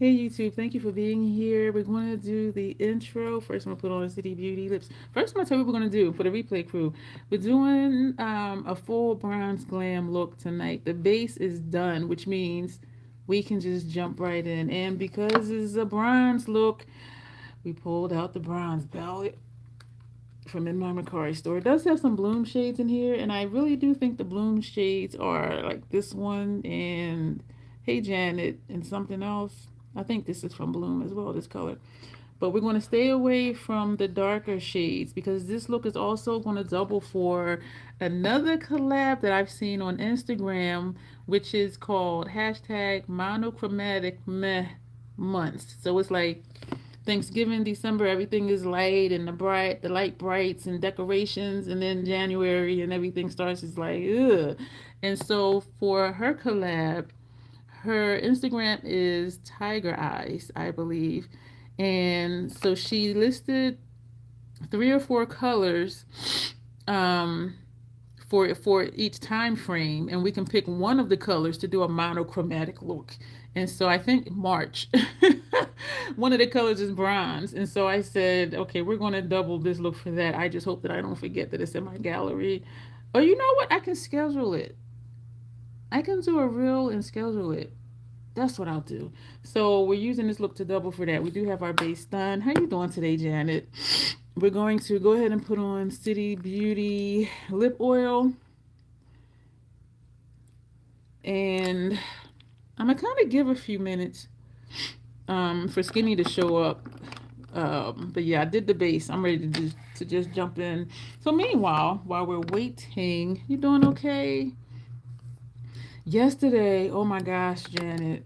Hey YouTube, thank you for being here. We're going to do the intro. First, I'm going to put on the City Beauty lips. First, I'm going to tell you what we're going to do for the replay crew. We're doing a full bronze glam look tonight. The base is done, which means we can just jump right in. And because it's a bronze look, we pulled out the bronze palette from in my Mercari store. It does have some bloom shades in here, and I really do think the bloom shades are like this one and Hey Janet and something else. I think this is from Bloom as well, this color. But we're going to stay away from the darker shades because this look is also going to double for another collab that I've seen on Instagram, which is called hashtag monochromatic meh months. So it's like Thanksgiving, December, everything is light and the light brights and decorations, and then January and everything starts is like ugh. And so for her collab, her Instagram is Tiger Eyes, I believe, and so she listed 3 or 4 colors um, for each time frame, and we can pick one of the colors to do a monochromatic look. And so I think March, one of the colors is bronze, and so I said, okay, we're going to double this look for that. I just hope that I don't forget that it's in my gallery. Or you know what? I can schedule it. I can do a reel and schedule it. That's what I'll do. So we're using this look to double for that. We do have our base done. How you doing today, Janet? We're going to go ahead and put on City Beauty lip oil. And I'm going to kind of give a few minutes for Skinny to show up. But yeah, I did the base. I'm ready to just jump in. So meanwhile, while we're waiting, you doing okay? Yesterday, oh my gosh, Janet,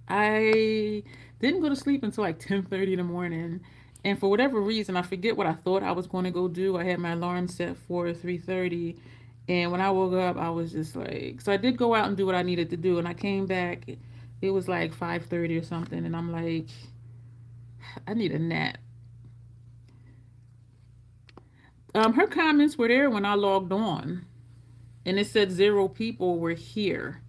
I didn't go to sleep until like 10:30 in the morning. And for whatever reason, I forget what I thought I was going to go do. I had my alarm set for 3:30. And when I woke up, I was just like, so I did go out and do what I needed to do. And I came back, it was like 5:30 or something. And I'm like, I need a nap. Her comments were there when I logged on. And it said 0 people were here.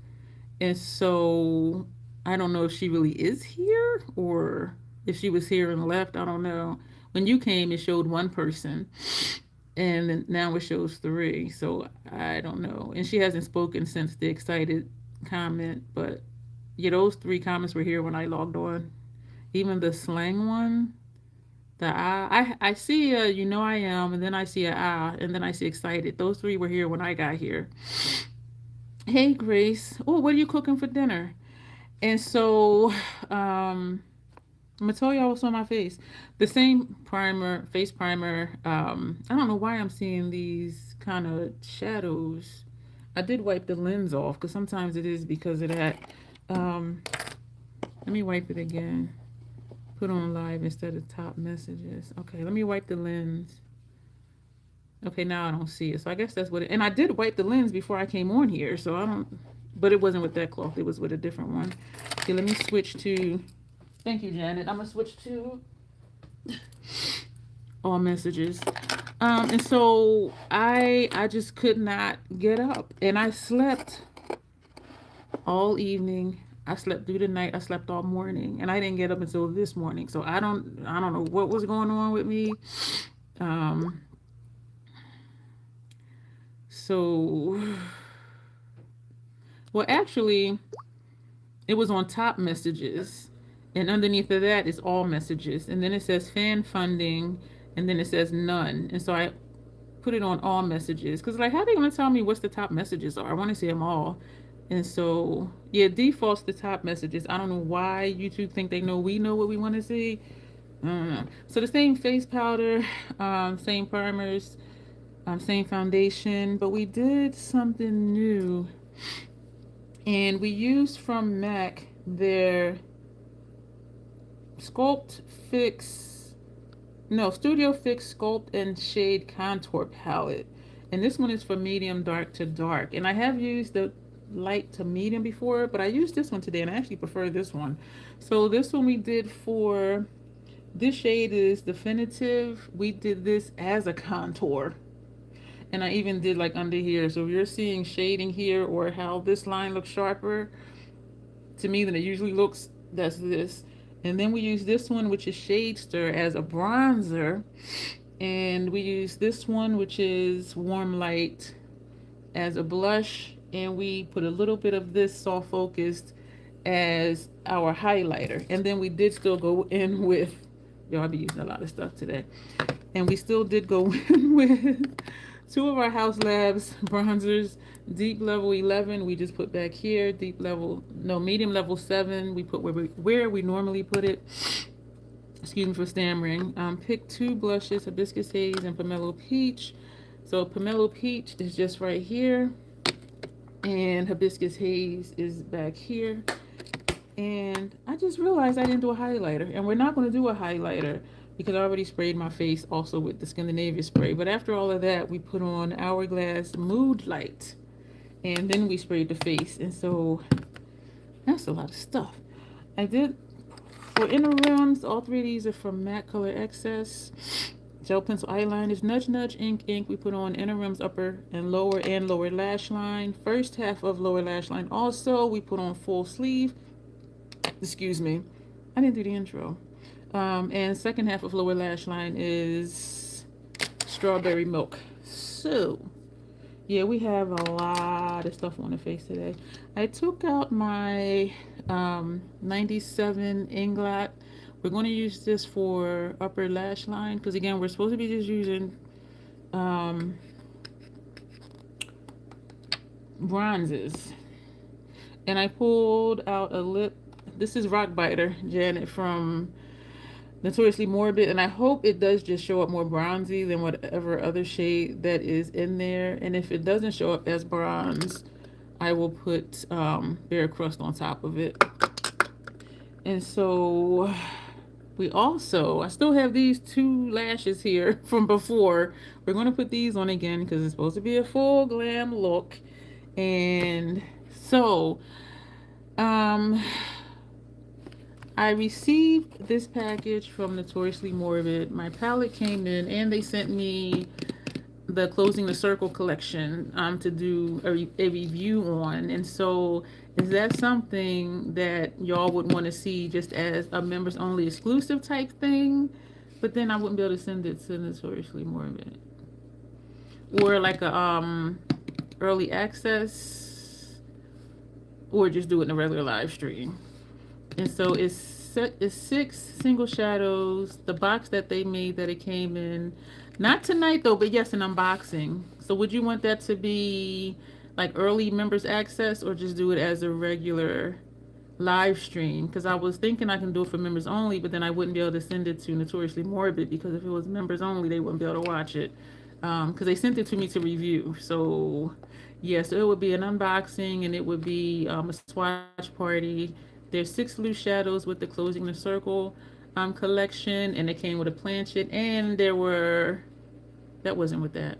And so I don't know if she really is here or if she was here and left. I don't know. When you came, it showed 1 person, and then now it shows 3. So I don't know. And she hasn't spoken since the excited comment. But yeah, those 3 comments were here when I logged on. Even the slang one, the I see a you know I am, and then I see a and then I see excited. Those 3 were here when I got here. Hey Grace. Oh, what are you cooking for dinner? And so, I'm gonna tell y'all what's on my face. The same primer, face primer. I don't know why I'm seeing these kind of shadows. I did wipe the lens off because sometimes it is because of that. Um, Let me wipe it again. Put on live instead of top messages. Okay, let me wipe the lens. Okay, now I don't see it. So I guess that's what it. And I did wipe the lens before I came on here, so I don't. But it wasn't with that cloth. It was with a different one. Okay, let me switch to. Thank you, Janet. I'm gonna switch to all messages. And so I just could not get up, and I slept all evening. I slept through the night. I slept all morning, and I didn't get up until this morning. So I don't know what was going on with me. Um, so well, actually, it was on top messages, and underneath of that is all messages, and then it says fan funding, and then it says none, and so I put it on all messages because like how are they gonna tell me what's the top messages are? I want to see them all. And so yeah, defaults the top messages. I don't know why YouTube think they know we know what we want to see. I don't know. So the same face powder, same primers, same foundation, but we did something new, and we used from MAC their Sculpt Fix, no, Studio Fix Sculpt and Shade Contour Palette. And this one is for medium dark to dark. And I have used the light to medium before, but I used this one today and I actually prefer this one. So this one we did for, this shade is definitive. We did this as a contour. And I even did like under here. So if you're seeing shading here or how this line looks sharper to me than it usually looks, That's this. And then we use this one, which is Shade Stir, as a bronzer. And we use this one, which is Warm Light, as a blush. And we put a little bit of this Soft Focused as our highlighter. And then we did still go in with, y'all, I'll be using a lot of stuff today. And we still did go in with two of our House Labs bronzers. Deep level 11 we just put back here. Medium level 7 we put where we normally put it. Excuse me for stammering. Pick two blushes, Hibiscus Haze and Pomelo Peach. So Pomelo Peach is just right here, and Hibiscus Haze is back here. And I just realized I didn't do a highlighter, and we're not going to do a highlighter because I already sprayed my face also with the Scandinavia spray. But after all of that, we put on Hourglass Mood Light, and then we sprayed the face. And so that's a lot of stuff. I did, for inner rims, all three of these are from Matte Color Excess. Gel pencil eyeliners, Nudge Nudge Ink. We put on inner rims, upper and lower lash line. First half of lower lash line also, we put on full sleeve. Excuse me, I didn't do the intro. And second half of lower lash line is Strawberry Milk. So yeah, we have a lot of stuff on the face today. I took out my 97 Inglot. We're going to use this for upper lash line because, again, we're supposed to be just using bronzes. And I pulled out a lip. This is Rock Biter, Janet, from Notoriously Morbid, and I hope it does just show up more bronzy than whatever other shade that is in there. And if it doesn't show up as bronze, I will put Bare Crust on top of it. And so I still have these two lashes here from before. We're going to put these on again because it's supposed to be a full glam look. And so I received this package from Notoriously Morbid. My palette came in, and they sent me the Closing the Circle collection to do a review on. And so is that something that y'all would want to see just as a members only exclusive type thing? But then I wouldn't be able to send it to Notoriously Morbid. Or like a early access, or just do it in a regular live stream. And so it's 6 single shadows. The box that they made that it came in, not tonight though, but yes, an unboxing. So would you want that to be like early members access, or just do it as a regular live stream? Because I was thinking I can do it for members only, but then I wouldn't be able to send it to Notoriously Morbid, because if it was members only, they wouldn't be able to watch it. Because they sent it to me to review. So yeah, so it would be an unboxing, and it would be a swatch party. There's 6 loose shadows with the Closing the Circle collection, and it came with a planchet, and that wasn't with that.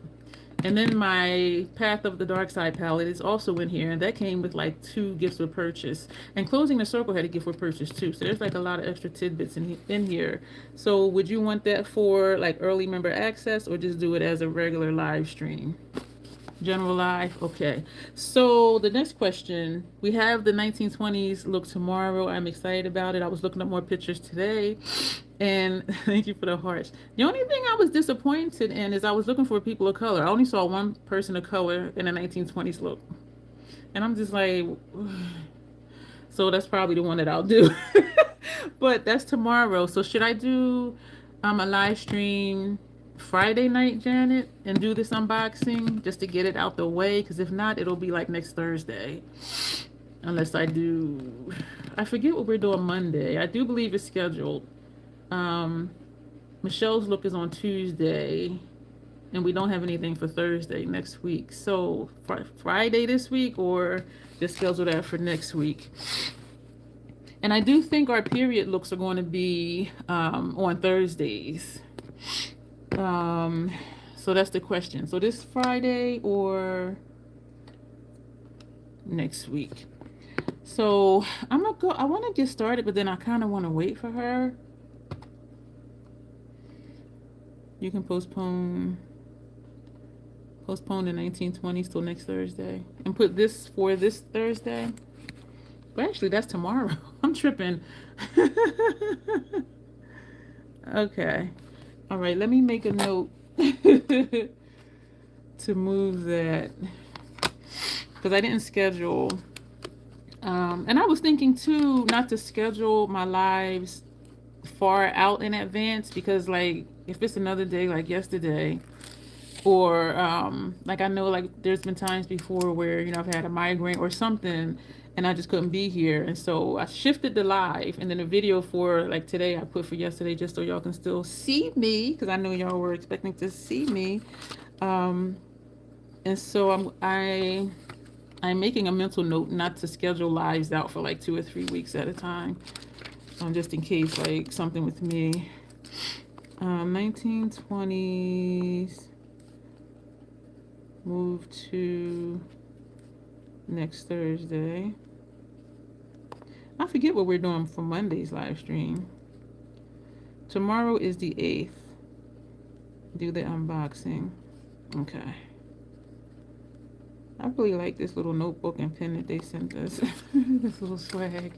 And then my Path of the Dark Side palette is also in here, and that came with like 2 gifts with purchase. And Closing the Circle had a gift with purchase too, so there's like a lot of extra tidbits in here. So would you want that for like early member access, or just do it as a regular live stream? General live. Okay, so the next question, we have the 1920s look tomorrow. I'm excited about it. I was looking up more pictures today, and thank you for the hearts. The only thing I was disappointed in is I was looking for people of color. I only saw one person of color in the 1920s look, and I'm just like, so that's probably the one that I'll do. But that's tomorrow. So should I do a live stream Friday night, Janet, and do this unboxing just to get it out the way? Because if not, it'll be like next Thursday, unless I forget what we're doing Monday. I do believe it's scheduled. Michelle's look is on Tuesday, and we don't have anything for Thursday next week. So Friday this week, or just schedule that for next week. And I do think our period looks are going to be on Thursdays. So that's the question. So this Friday or next week. So I want to get started, but then I kind of want to wait for her. You can postpone the 1920s till next Thursday, and put this for this Thursday. Well, actually, that's tomorrow. I'm tripping. Okay. All right, let me make a note to move that because I didn't schedule. And I was thinking too not to schedule my lives far out in advance because, like, if it's another day like yesterday, or like I know like there's been times before where I've had a migraine or something and I just couldn't be here, and so I shifted the live, and then the video for like today I put for yesterday just so y'all can still see me because I know y'all were expecting to see me. um and so I'm making a mental note not to schedule lives out for like 2 or 3 weeks at a time, just in case like something with me. 1920s move to next Thursday. I forget what we're doing for Monday's live stream. Tomorrow is the 8th. Do the unboxing. Okay. I really like this little notebook and pen that they sent us. This little swag.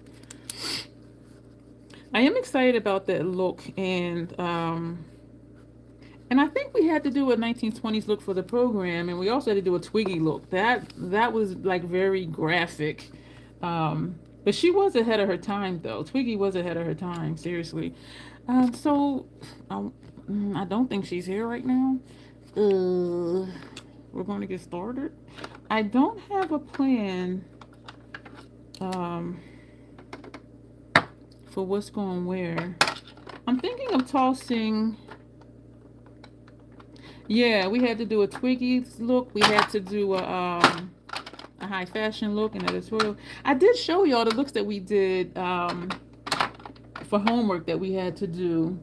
I am excited about that look, and I think we had to do a 1920s look for the program, and we also had to do a Twiggy look. That was like very graphic. But she was ahead of her time, though. Twiggy was ahead of her time, seriously. So I don't think she's here right now. We're going to get started. I don't have a plan for what's going where. I'm thinking of tossing. Yeah, we had to do a Twiggy's look. We had to do a high fashion look and editorial. I did show y'all the looks that we did for homework that we had to do.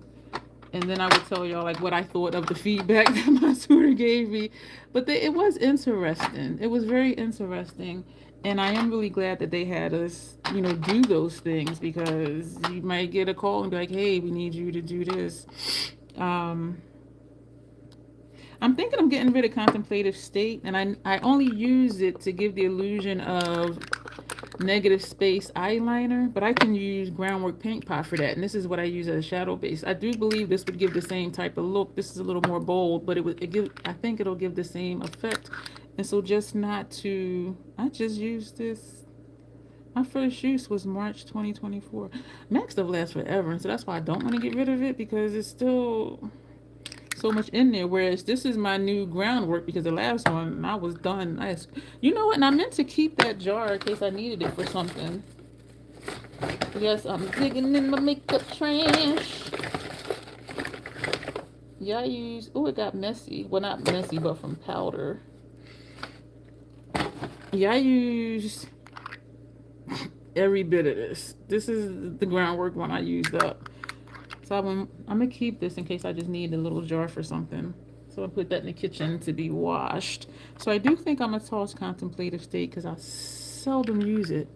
And then I would tell y'all like what I thought of the feedback that my tutor gave me. But it was interesting. It was very interesting. And I am really glad that they had us, do those things, because you might get a call and be like, hey, we need you to do this. I'm thinking I'm getting rid of contemplative state, and I only use it to give the illusion of negative space eyeliner, but I can use groundwork paint pot for that, and this is what I use as a shadow base. I do believe this would give the same type of look. This is a little more bold, but I think it'll give the same effect. And so I just used this. My first use was March 2024. Max stuff lasts forever, and so that's why I don't want to get rid of it, because it's still so much in there. Whereas this is my new groundwork, because the last one I was done. You know what? And I meant to keep that jar in case I needed it for something. Yes, I'm digging in my makeup trash. Yeah, it got messy. Well, not messy, but from powder. Yeah, I used every bit of this. This is the groundwork one I used up. So I'm going to keep this in case I just need a little jar for something. So I put that in the kitchen to be washed. So I do think I'm going to toss contemplative state because I seldom use it.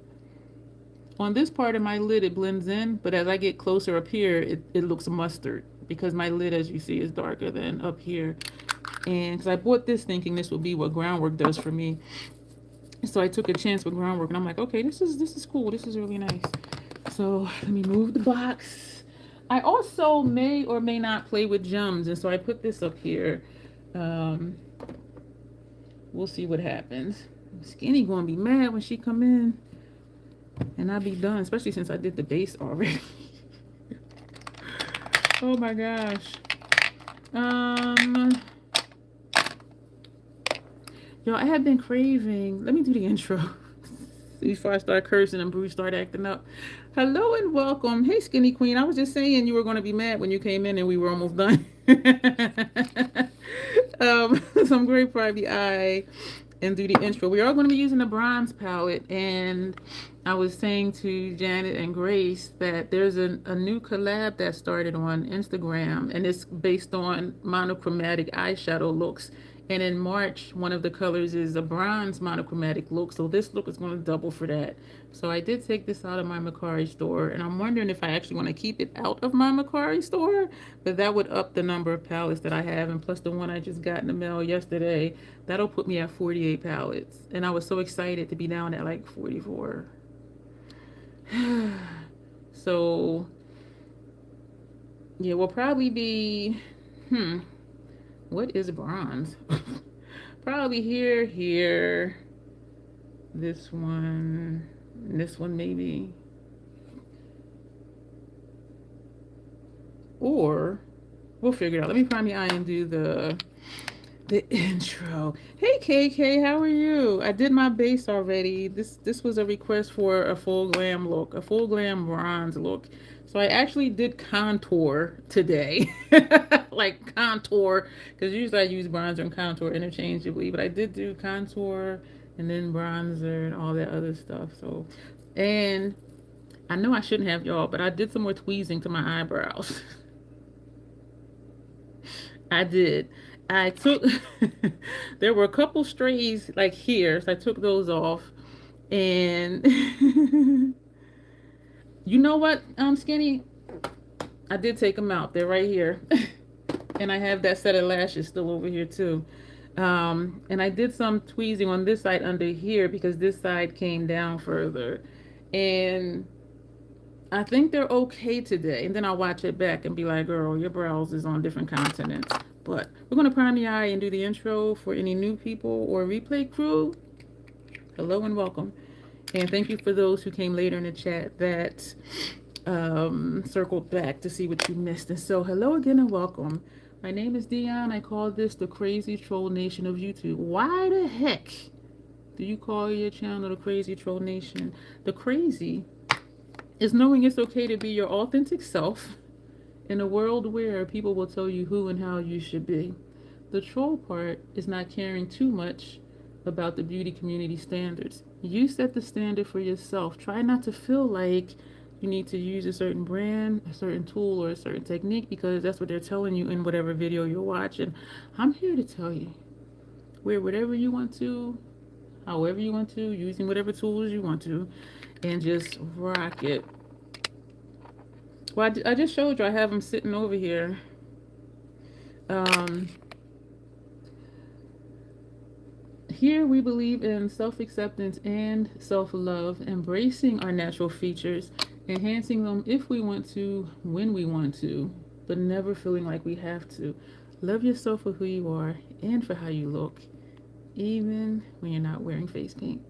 On this part of my lid, it blends in, but as I get closer up here, it looks mustard, because my lid, as you see, is darker than up here. And because I bought this thinking this would be what groundwork does for me. So I took a chance with groundwork, and I'm like, okay, this is cool. This is really nice. So let me move the box. I also may or may not play with gems, and so I put this up here. We'll see what happens. Skinny gonna be mad when she come in, and I'll be done, especially since I did the base already. Oh my gosh. Y'all, I have been craving. Let me do the intro before I start cursing and Bruce start acting up. Hello and welcome. Hey, Skinny Queen. I was just saying you were going to be mad when you came in and we were almost done. So I'm going to probably eye and do the intro. We are going to be using the bronze palette, and I was saying to Janet and Grace that there's a new collab that started on Instagram, and it's based on monochromatic eyeshadow looks. And in March, one of the colors is a bronze monochromatic look. So this look is going to double for that. So I did take this out of my Macari store. And I'm wondering if I actually want to keep it out of my Macari store. But that would up the number of palettes that I have. And plus the one I just got in the mail yesterday. That'll put me at 48 palettes. And I was so excited to be down at like 44. So yeah, we'll probably be, what is bronze? Probably here, this one maybe. Or we'll figure it out. Let me prime the eye and do the intro. Hey KK, how are you? I did my base already. This was a request for a full glam look, a full glam bronze look. So I actually did contour today. Like contour, because usually I use bronzer and contour interchangeably, but I did do contour and then bronzer and all that other stuff. So, and I know I shouldn't have, y'all, but I did some more tweezing to my eyebrows. I did. I took there were a couple strays like here, so I took those off. And you know what, Skinny? I did take them out. They're right here. And I have that set of lashes still over here too. And I did some tweezing on this side under here because this side came down further. And I think they're okay today. And then I'll watch it back and be like, girl, your brows is on different continents. But we're going to prime the eye and do the intro for any new people or replay crew. Hello and welcome. And thank you for those who came later in the chat that circled back to see what you missed. And so hello again and welcome. My name is Dion. I call this the crazy troll nation of YouTube. Why the heck do you call your channel the crazy troll nation? The crazy is knowing it's okay to be your authentic self in a world where people will tell you who and how you should be. The troll part is not caring too much about the beauty community standards. You set the standard for yourself. Try not to feel like you need to use a certain brand, a certain tool, or a certain technique because that's what they're telling you in whatever video you're watching. I'm here to tell you, wear whatever you want to, however you want to, using whatever tools you want to, and just rock it. Well, I just showed you. I have them sitting over here. Here we believe in self-acceptance and self-love, embracing our natural features, enhancing them if we want to, when we want to, but never feeling like we have to. Love yourself for who you are and for how you look, even when you're not wearing face paint.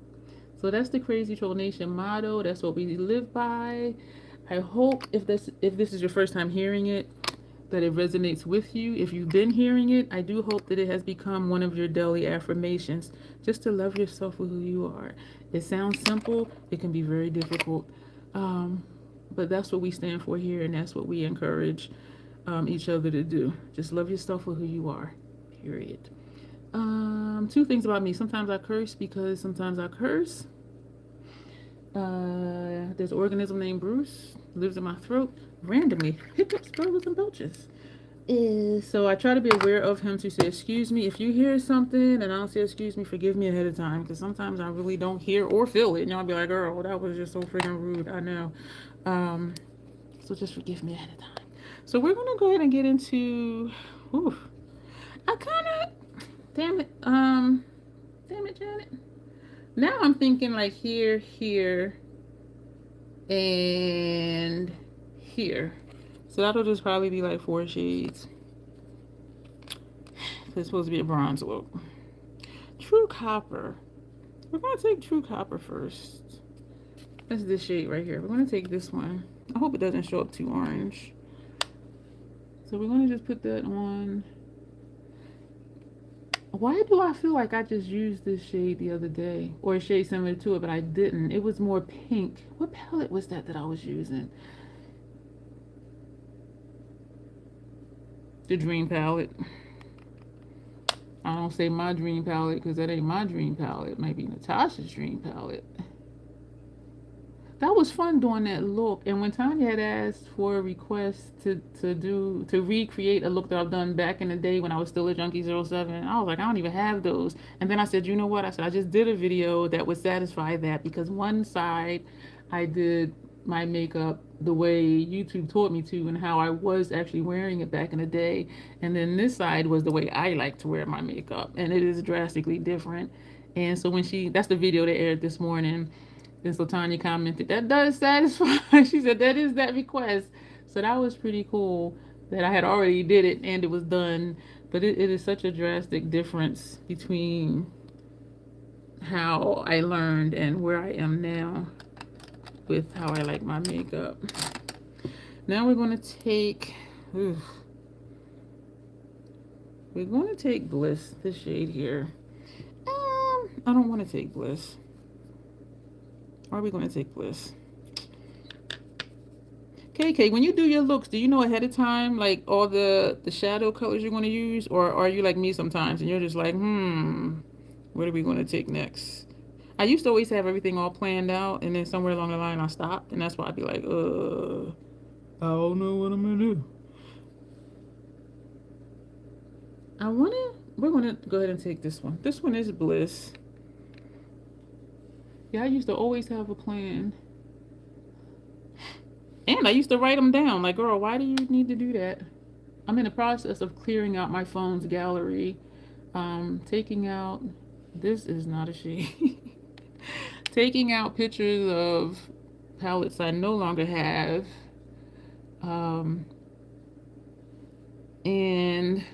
So that's the Crazy Troll Nation motto. That's what we live by. I hope if this is your first time hearing it, that it resonates with you. If you've been hearing it, I do hope that it has become one of your daily affirmations, just to love yourself for who you are. It sounds simple. It can be very difficult. But that's what we stand for here, and that's what we encourage each other to do. Just love yourself for who you are, period. Two things about me. Sometimes I curse because sometimes I curse. There's an organism named Bruce, lives in my throat, randomly hiccups, gurgles, and belches. So I try to be aware of him to say, excuse me. If you hear something and I don't say excuse me, forgive me ahead of time, because sometimes I really don't hear or feel it. And y'all be like, girl, that was just so freaking rude. I know. So just forgive me ahead of time. So we're going to go ahead and get into, I kind of, damn it, Janet. Now I'm thinking like here, and here. So that'll just probably be like 4 shades. It's supposed to be a bronze look. True Copper. We're going to take True Copper first. That's this shade right here. We're going to take this one. I hope it doesn't show up too orange. So we're going to just put that on. Why do I feel like I just used this shade the other day? Or a shade similar to it, but I didn't. It was more pink. What palette was that I was using? The Dream palette. I don't say my dream palette because that ain't my dream palette. It might be Natasha's dream palette. That was fun doing that look. And when Tanya had asked for a request to recreate a look that I've done back in the day when I was still a Junkie 07, I was like, I don't even have those. And then I said, you know what? I said, I just did a video that would satisfy that, because one side I did my makeup the way YouTube taught me to and how I was actually wearing it back in the day. And then this side was the way I like to wear my makeup. And it is drastically different. And so when that's the video that aired this morning. And so Tanya commented, that does satisfy. She said, that is that request. So that was pretty cool that I had already did it and it was done. But it is such a drastic difference between how I learned and where I am now with how I like my makeup. Now we're going to take, ooh, we're going to take Bliss, this shade here. I don't want to take Bliss. Are we going to take Bliss? KK, when you do your looks, do you know ahead of time, like, all the shadow colors you're going to use? Or are you like me sometimes and you're just like, what are we going to take next? I used to always have everything all planned out, and then somewhere along the line I stopped, and that's why I'd be like, I don't know what I'm going to do. We're going to go ahead and take this one. This one is Bliss. Yeah, I used to always have a plan. And I used to write them down. Like, girl, why do you need to do that? I'm in the process of clearing out my phone's gallery. Taking out, this is not a shade. Taking out pictures of palettes I no longer have. And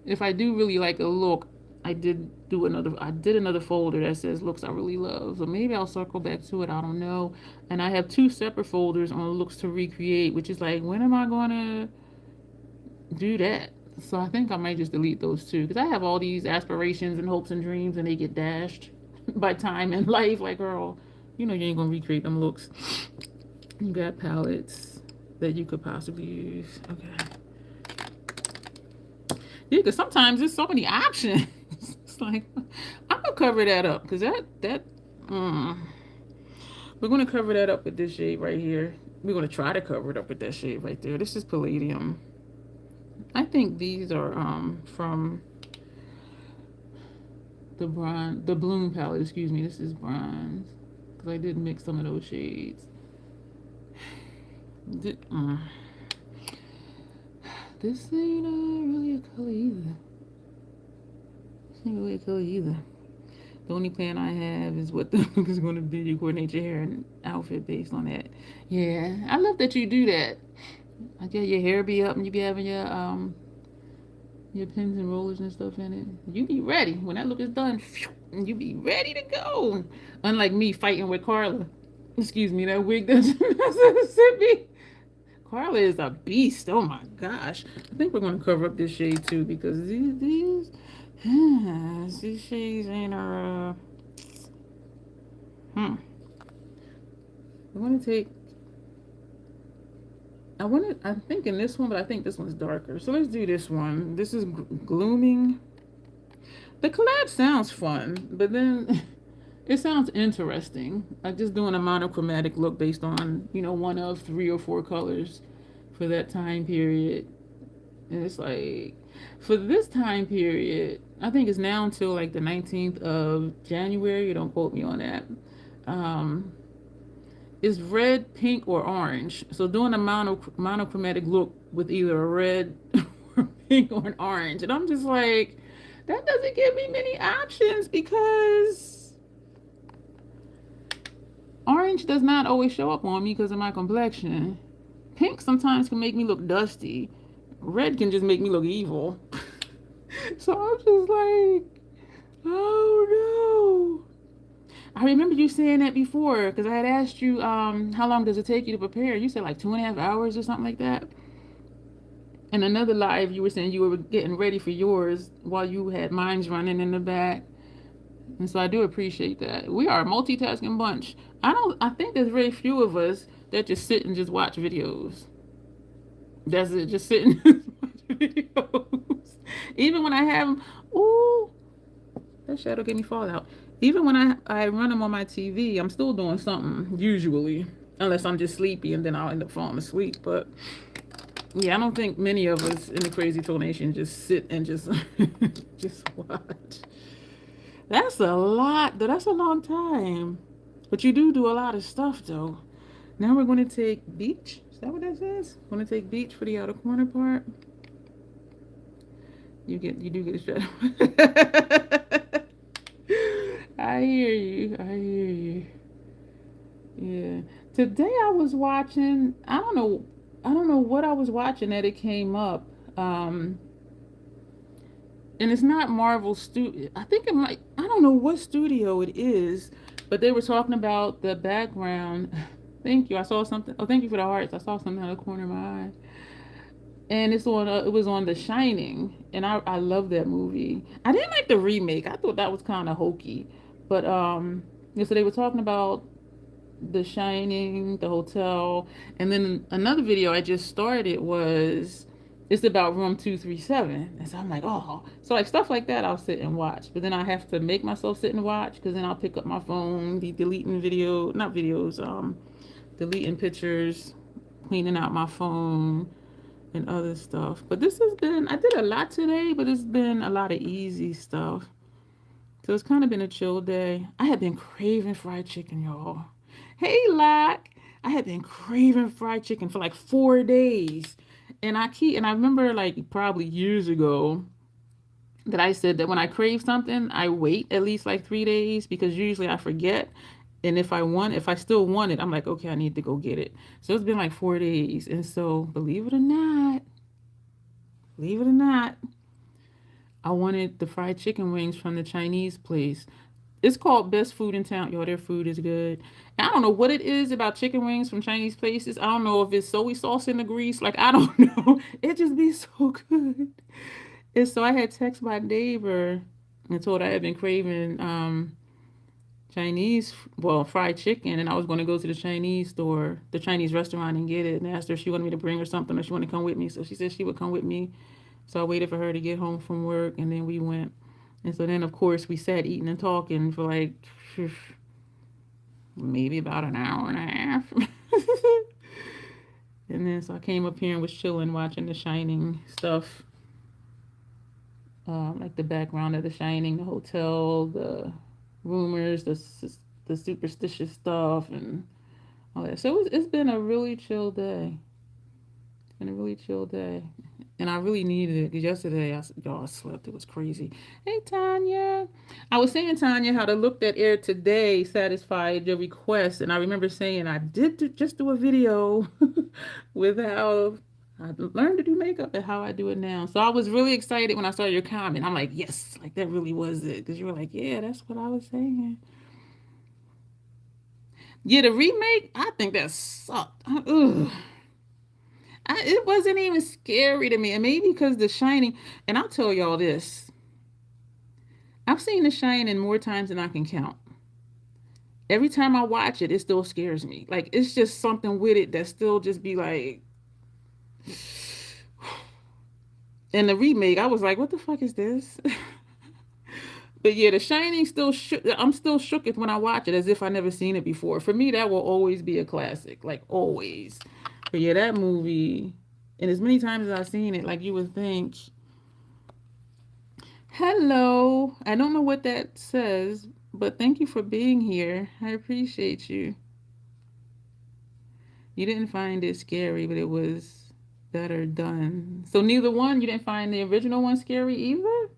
if I do really like a look, I did another folder that says looks I really love. So maybe I'll circle back to it. I don't know. And I have 2 separate folders on looks to recreate, which is like, when am I going to do that? So I think I might just delete those 2 because I have all these aspirations and hopes and dreams and they get dashed by time and life. Like, girl, you know you ain't going to recreate them looks. You got palettes that you could possibly use. Okay. Yeah, because sometimes there's so many options. It's like, I'm gonna cover that up because we're gonna cover that up with this shade right here. We're gonna try to cover it up with that shade right there. This is Palladium. I think these are from the Bloom palette. Excuse me. This is bronze because I did mix some of those shades. This ain't really a color either. This ain't really a color either. The only plan I have is what the look is going to be. You coordinate your hair and outfit based on that. Yeah, I love that you do that. I get your hair be up and you be having your pins and rollers and stuff in it. You be ready when that look is done. And you be ready to go. Unlike me fighting with Carla. Excuse me, that wig doesn't fit me. Carla is a beast. Oh my gosh. I think we're going to cover up this shade too because these shades ain't our. I'm going to take. I'm thinking this one, but I think this one's darker. So let's do this one. This is Glooming. The collab sounds fun, but then it sounds interesting. I'm just doing a monochromatic look based on, one of 3 or 4 colors for that time period. And it's like, for this time period, I think it's now until like the 19th of January. Don't quote me on that. Is red, pink, or orange. So doing a monochromatic look with either a red, or pink, or an orange. And I'm just like, that doesn't give me many options because orange does not always show up on me because of my complexion. Pink sometimes can make me look dusty. Red can just make me look evil. So I'm just like, oh no. I remember you saying that before because I had asked you how long does it take you to prepare. You said like 2.5 hours or something like that. And another live you were saying you were getting ready for yours while you had mine's running in the back. And so I do appreciate that. We are a multitasking bunch. I think there's very few of us that just sit and just watch videos. That's it, just sit and just watch videos. Even when I have them, ooh, that shadow gave me fallout. Even when I run them on my TV, I'm still doing something, usually. Unless I'm just sleepy and then I'll end up falling asleep. But yeah, I don't think many of us in the Crazy Tool Nation just sit and just just watch. That's a lot, though. That's a long time. But you do a lot of stuff, though. Now we're going to take Beach. Is that what that says? Going to take Beach for the outer corner part. You do get a shadow. I hear you. Today I was watching. I don't know what I was watching that it came up. Um, and it's not Marvel studio. I think it might. I don't know what studio it is, but they were talking about the background. Thank you. I saw something. Oh, thank you for the hearts. I saw something out of the corner of my eye. And it's on. It was on The Shining, and I love that movie. I didn't like the remake. I thought that was kind of hokey, but yeah. So they were talking about The Shining, the hotel, and then another video I just started was it's about room 237, and so I'm like, oh, so like stuff like that I'll sit and watch, but then I have to make myself sit and watch because then I'll pick up my phone, be deleting not videos, deleting pictures, cleaning out my phone and other stuff. But this has been I did a lot today, but it's been a lot of easy stuff. So it's kind of been a chill day. I had been craving fried chicken, y'all. Hey, Lock. I had been craving fried chicken for like 4 days. And I remember like probably years ago that I said that when I crave something, I wait at least like 3 days because usually I forget. And if I still want it, I'm like, okay, I need to go get it. So it's been like 4 days. And so believe it or not, I wanted the fried chicken wings from the Chinese place. It's called Best Food in Town. Yo, their food is good. And I don't know what it is about chicken wings from Chinese places. I don't know if it's soy sauce in the grease. Like, I don't know. It just be so good. And so I had text my neighbor and told her I had been craving Chinese, well, fried chicken. And I was going to go to the Chinese store, the Chinese restaurant, and get it. And asked her if she wanted me to bring her something or she wanted to come with me. So she said she would come with me. So I waited for her to get home from work and then we went. And so then, of course, we sat eating and talking for like maybe about an hour and a half. And then so I came up here and was chilling, watching The Shining stuff, like the background of The Shining, the hotel, the rumors, the superstitious stuff, and all that. So it's been a really chill day. It's been a really chill day. And I really needed it because yesterday, y'all, I slept. It was crazy. Hey, Tanya. I was saying, Tanya, how the look that aired today satisfied your request. And I remember saying I just do a video with how I learned to do makeup and how I do it now. So I was really excited when I saw your comment. I'm like, yes, like that really was it. Because you were like, yeah, that's what I was saying. Yeah, the remake, I think that sucked. Ugh. It wasn't even scary to me. And maybe because The Shining, and I'll tell y'all this, I've seen The Shining more times than I can count. Every time I watch it, it still scares me. Like, it's just something with it that still just be like, in the remake, I was like, what the fuck is this? But yeah, The Shining still I'm still shook when I watch it as if I never seen it before. For me, that will always be a classic, like always. But yeah, that movie, and as many times as I've seen it, like you would think, hello. I don't know what that says, but thank you for being here. I appreciate you. You didn't find it scary, but it was better done. So neither one, you didn't find the original one scary either?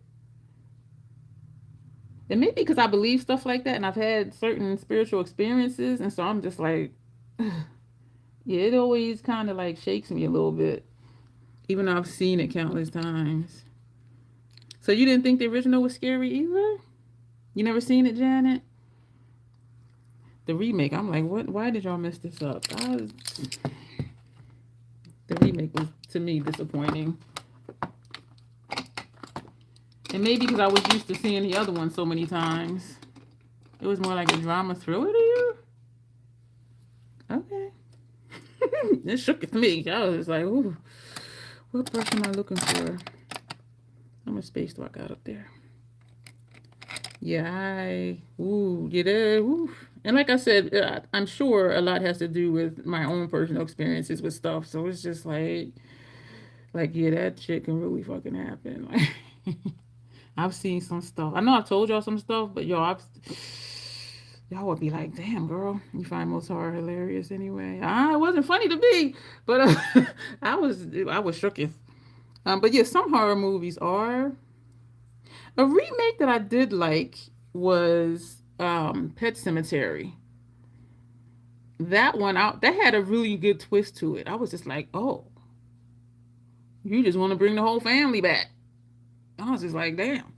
And maybe because I believe stuff like that and I've had certain spiritual experiences, and so I'm just like, yeah, it always kind of like shakes me a little bit, even though I've seen it countless times. So you didn't think the original was scary either? You never seen it, Janet? The remake, I'm like, what? Why did y'all mess this up? The remake was, to me, disappointing. And maybe because I was used to seeing the other one so many times. It was more like a drama thriller to you? Okay. It shook it to me. I was like, ooh, what brush am I looking for? How much space do I got up there? Yeah, ooh. And like I said, I'm sure a lot has to do with my own personal experiences with stuff. So it's just yeah, that shit can really fucking happen. Like, I've seen some stuff. I know I've told y'all some stuff, but y'all would be like, damn, girl, you find most horror hilarious anyway. It wasn't funny to me, but I was shook. But yeah, some horror movies are. A remake that I did like was Pet Cemetery. that one out, that had a really good twist to it. I was just like, oh, you just want to bring the whole family back. I was just like, damn.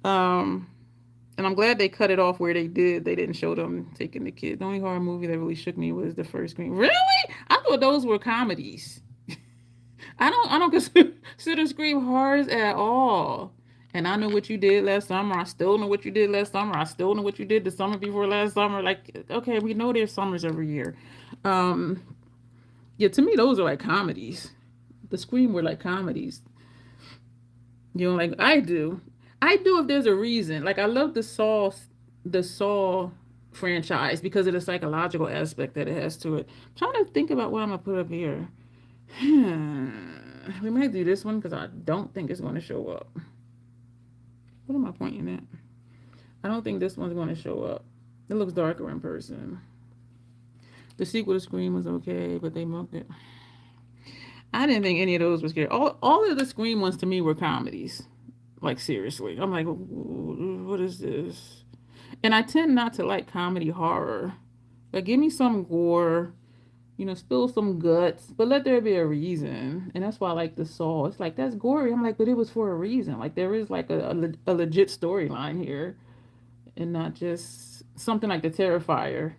Um, and I'm glad they cut it off where they did. They didn't show them taking the kid. The only horror movie that really shook me was the first Scream. Really? I thought those were comedies. I don't consider Scream horrors at all. And I know what you did last summer. I still know what you did last summer. I still know what you did the summer before last summer. Like, okay, we know there's summers every year. Um, yeah, to me those are like comedies. The Scream were like comedies. You know, like I do. I do if there's a reason. Like I love the Saw franchise because of the psychological aspect that it has to it. I'm trying to think about what I'm gonna put up here. We might do this one because I don't think it's going to show up. What am I pointing at? I don't think this one's going to show up. It looks darker in person. The sequel to Scream was okay, but they milked it. I didn't think any of those were scary. All of the Scream ones to me were comedies. Like seriously, I'm like, what is this? And I tend not to like comedy horror. Like, give me some gore, spill some guts, but let there be a reason. And that's why I like the Saw. It's like, that's gory. I'm like, but it was for a reason. Like, there is like a legit storyline here and not just something like the Terrifier.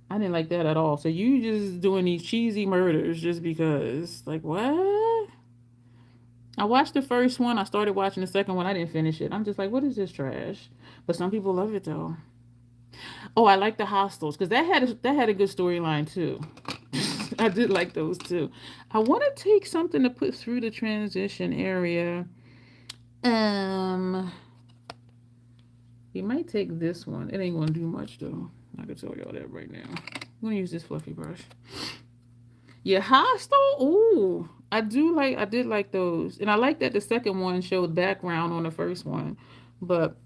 I didn't like that at all. So you just doing these cheesy murders just because. Like, what? I watched the first one. I started watching the second one. I didn't finish it. I'm just like, what is this trash? But some people love it though. Oh, I like the Hostels because that had a good storyline too. I did like those too. I want to take something to put through the transition area. Um, we might take this one. It ain't gonna do much though. I can tell y'all that right now. I'm gonna use this fluffy brush. Yeah, Hostel. Ooh, I did like those, and I like that the second one showed background on the first one, but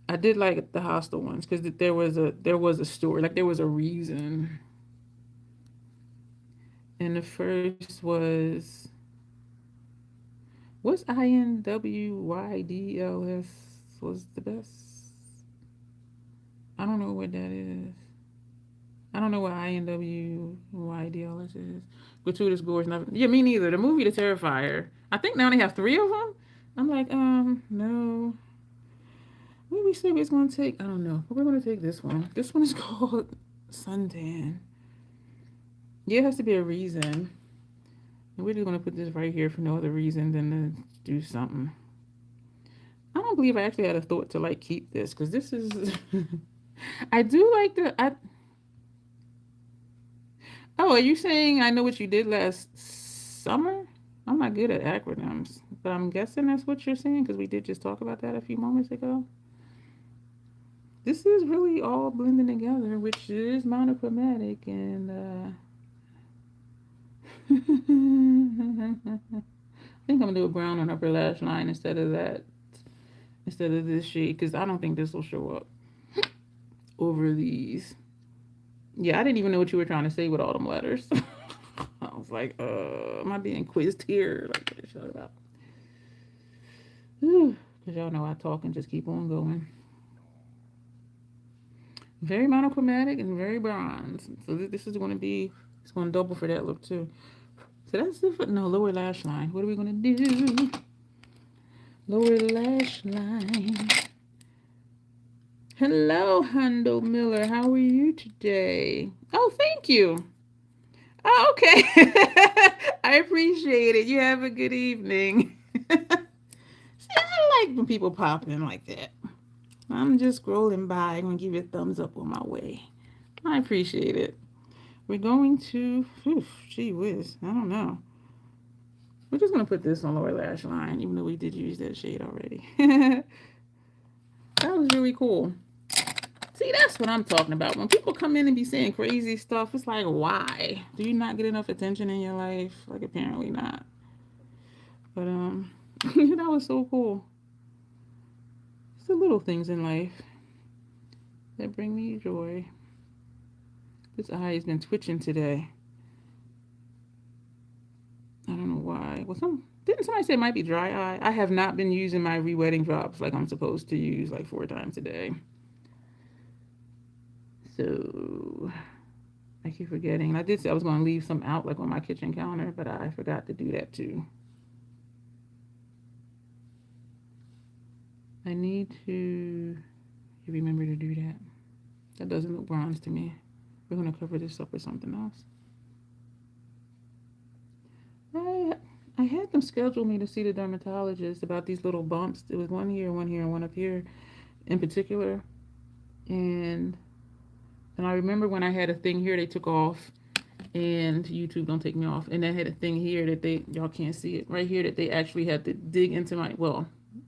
I did like the Hostel ones because there was a story, like there was a reason. And the first what's INWYDLS was the best. I don't know what that is. I don't know what INWYDLS is. Gratuitous gore is nothing. Yeah, me neither. The movie The Terrifier. I think now they have three of them. I'm like, no. What did we say we was gonna take? I don't know. But we're gonna take this one. This one is called Suntan. Yeah, it has to be a reason. And we're just gonna put this right here for no other reason than to do something. I don't believe I actually had a thought to like keep this because this is. I do like Oh, are you saying I know what you did last summer? I'm not good at acronyms, but I'm guessing that's what you're saying because we did just talk about that a few moments ago. This is really all blending together, which is monochromatic and I think I'm gonna do a brown on upper lash line instead of this shade because I don't think this will show up over these. Yeah, I didn't even know what you were trying to say with all them letters. I was like, am I being quizzed here? Like, what is that about? Because y'all know I talk and just keep on going. Very monochromatic and very bronze. So this is going to be, it's going to double for that look too. So that's different. No, lower lash line. What are we going to do? Lower lash line. Hello, Hundo Miller. How are you today? Oh, thank you. Oh, okay. I appreciate it. You have a good evening. See, I like when people pop in like that. I'm just scrolling by. I'm going to give you a thumbs up on my way. I appreciate it. We're going to, gee whiz, I don't know. We're just going to put this on lower lash line, even though we did use that shade already. That was really cool. See, that's what I'm talking about. When people come in and be saying crazy stuff, it's like, why? Do you not get enough attention in your life? Like, apparently not. But, that was so cool. It's the little things in life that bring me joy. This eye has been twitching today. I don't know why. Didn't somebody say it might be dry eye? I have not been using my re-wetting drops like I'm supposed to use like 4 times a day. So I keep forgetting. I did say I was going to leave some out, like on my kitchen counter, but I forgot to do that too. I need to remember to do that. That doesn't look bronze to me. We're going to cover this up with something else. I had them schedule me to see the dermatologist about these little bumps. There was one here, and one up here in particular. And I remember when I had a thing here they took off, and YouTube don't take me off. And I had a thing here that y'all can't see it, right here, that they actually had to dig into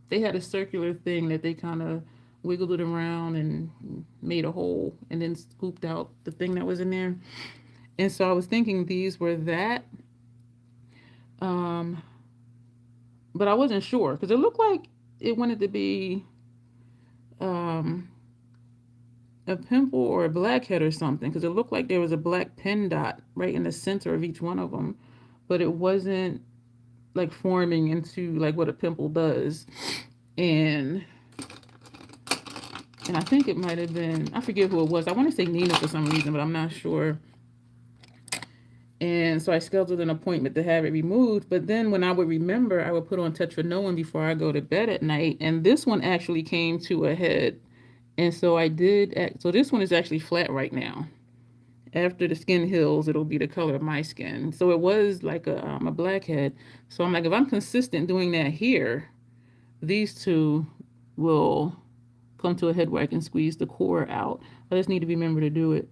they had a circular thing that they kind of wiggled it around and made a hole and then scooped out the thing that was in there. And so I was thinking these were that. But I wasn't sure because it looked like it wanted to be a pimple or a blackhead or something, because it looked like there was a black pen dot right in the center of each one of them, but it wasn't like forming into like what a pimple does. And I think it might have been, I forget who it was. I want to say Nina for some reason, but I'm not sure. And so I scheduled an appointment to have it removed. But then when I would remember, I would put on Tetranone before I go to bed at night. And this one actually came to a head. And so I did. So this one is actually flat right now. After the skin heals, it'll be the color of my skin. So it was like a blackhead. So I'm like, if I'm consistent doing that here, these two will come to a head where I can squeeze the core out. I just need to remember to do it.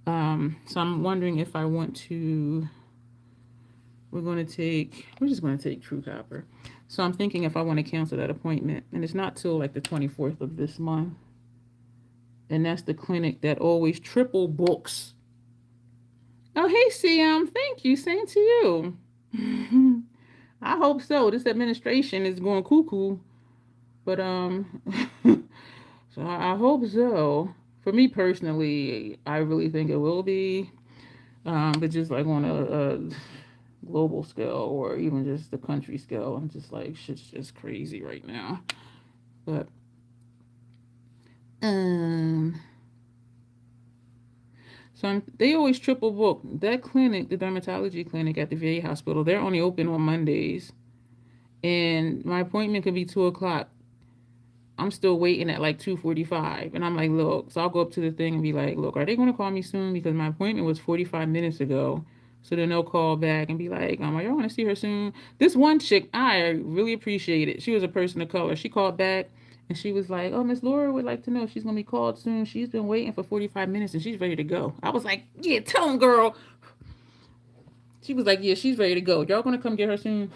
So I'm wondering if I want to, we're just going to take True Copper. So I'm thinking if I want to cancel that appointment, and it's not till like the 24th of this month. And that's the clinic that always triple books. Oh, hey, CM. Thank you. Same to you. I hope so. This administration is going cuckoo. But, so I hope so. For me personally, I really think it will be. But just like on a global scale or even just the country scale, I'm just like, shit's just crazy right now. But, so they always triple book. That clinic, the dermatology clinic at the VA hospital, they're only open on Mondays. And my appointment could be 2 o'clock. I'm still waiting at like 2:45. And I'm like, look, so I'll go up to the thing and be like, look, are they going to call me soon? Because my appointment was 45 minutes ago. So then they'll call back and be like, y'all want to see her soon? This one chick, I really appreciate it. She was a person of color. She called back and she was like, oh, Miss Laura would like to know if she's going to be called soon. She's been waiting for 45 minutes and she's ready to go. I was like, yeah, tell him, girl. She was like, yeah, she's ready to go. Y'all going to come get her soon?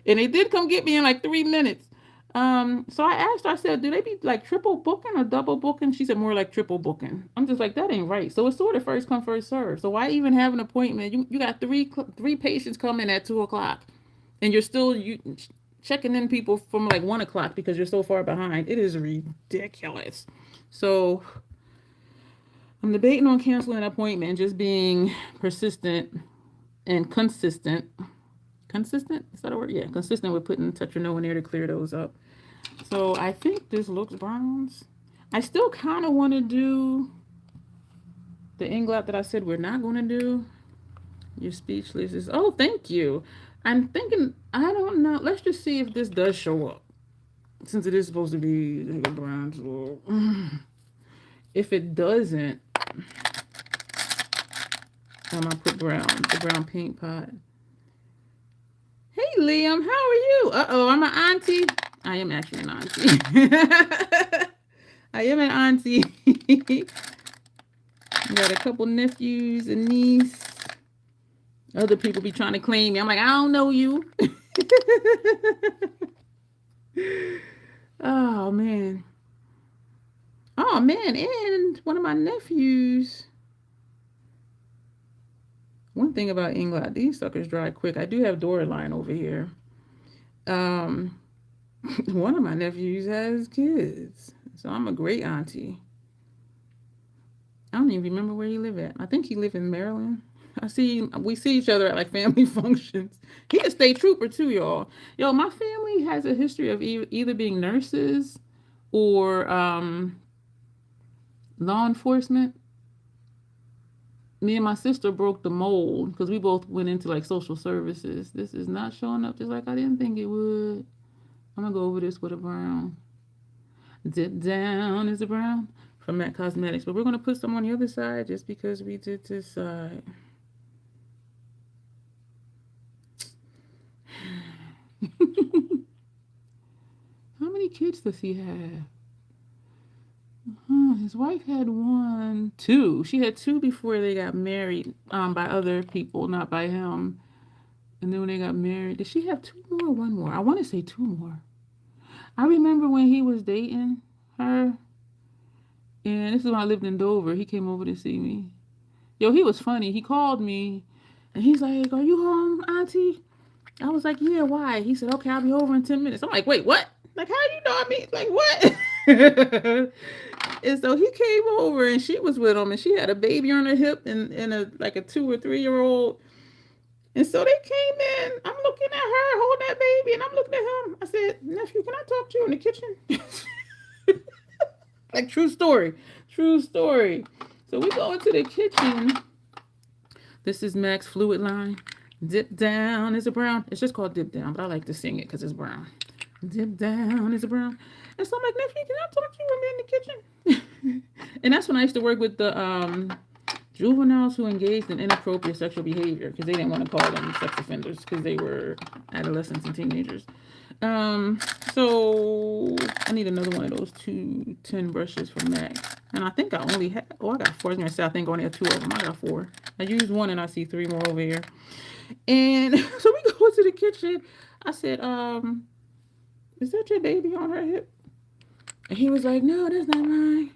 And they did come get me in like 3 minutes. So I asked her, I said, do they be like triple booking or double booking? She said more like triple booking. I'm just like, that ain't right. So it's sort of first come, first serve. So why even have an appointment? You got three patients coming at 2 o'clock and you're still checking in people from like 1 o'clock because you're so far behind. It is ridiculous. So I'm debating on canceling an appointment and just being persistent and consistent. Consistent? Is that a word? Yeah, consistent with putting Tetranone in there to clear those up. So I think this looks bronze. I still kind of want to do the inglot that I said we're not going to do. You're speechless. Oh, thank you. I'm thinking, I don't know. Let's just see if this does show up. Since it is supposed to be like a bronze look. If it doesn't, I'm going to put the brown paint pot. Hey, Liam, how are you? Uh-oh, I'm an auntie. I am actually an auntie. I am an auntie. Got a couple nephews and niece. Other people be trying to claim me. I'm like, I don't know you. Oh, man. Oh, man, and one of my nephews. One thing about inglot, these suckers dry quick. I do have Doraline over here. One of my nephews has kids. So I'm a great auntie. I don't even remember where he live at. I think he live in Maryland. We see each other at like family functions. He a state trooper too, y'all. Yo, my family has a history of either being nurses or law enforcement. Me and my sister broke the mold because we both went into like social services. This is not showing up just like I didn't think it would. I'm gonna go over this with a brown. Dip down is a brown from MAC Cosmetics, but we're gonna put some on the other side just because we did this side. How many kids does he have? His wife had one, two. She had two before they got married, by other people, not by him. And then when they got married, did she have two more or one more? I want to say two more. I remember when he was dating her, and this is when I lived in Dover. He came over to see me. Yo, he was funny. He called me, and he's like, "Are you home, Auntie?" I was like, "Yeah, why?" He said, "Okay, I'll be over in 10 minutes." I'm like, "Wait, what? Like, how do you know I mean? Like, what?" And so he came over, and she was with him, and she had a baby on her hip, and a like a 2 or 3 year old. And so they came in. I'm looking at her holding that baby, and I'm looking at him. I said, "Nephew, can I talk to you in the kitchen?" Like, true story. True story. So we go into the kitchen. This is Max Fluid Line. Dip down is a brown. It's just called Dip Down, but I like to sing it because it's brown. Dip down is a brown. And so I'm like, "Nephew, can I talk to you when we're in the kitchen?" And that's when I used to work with the juveniles who engaged in inappropriate sexual behavior because they didn't want to call them sex offenders because they were adolescents and teenagers. So I need another one of those 210 brushes from MAC. And I think I only had, I got four. I was going to say, I think I only have two of them. I got four. I used one and I see three more over here. And so we go to the kitchen. I said, "Is that your baby on her hip?" And he was like, "No, that's not mine.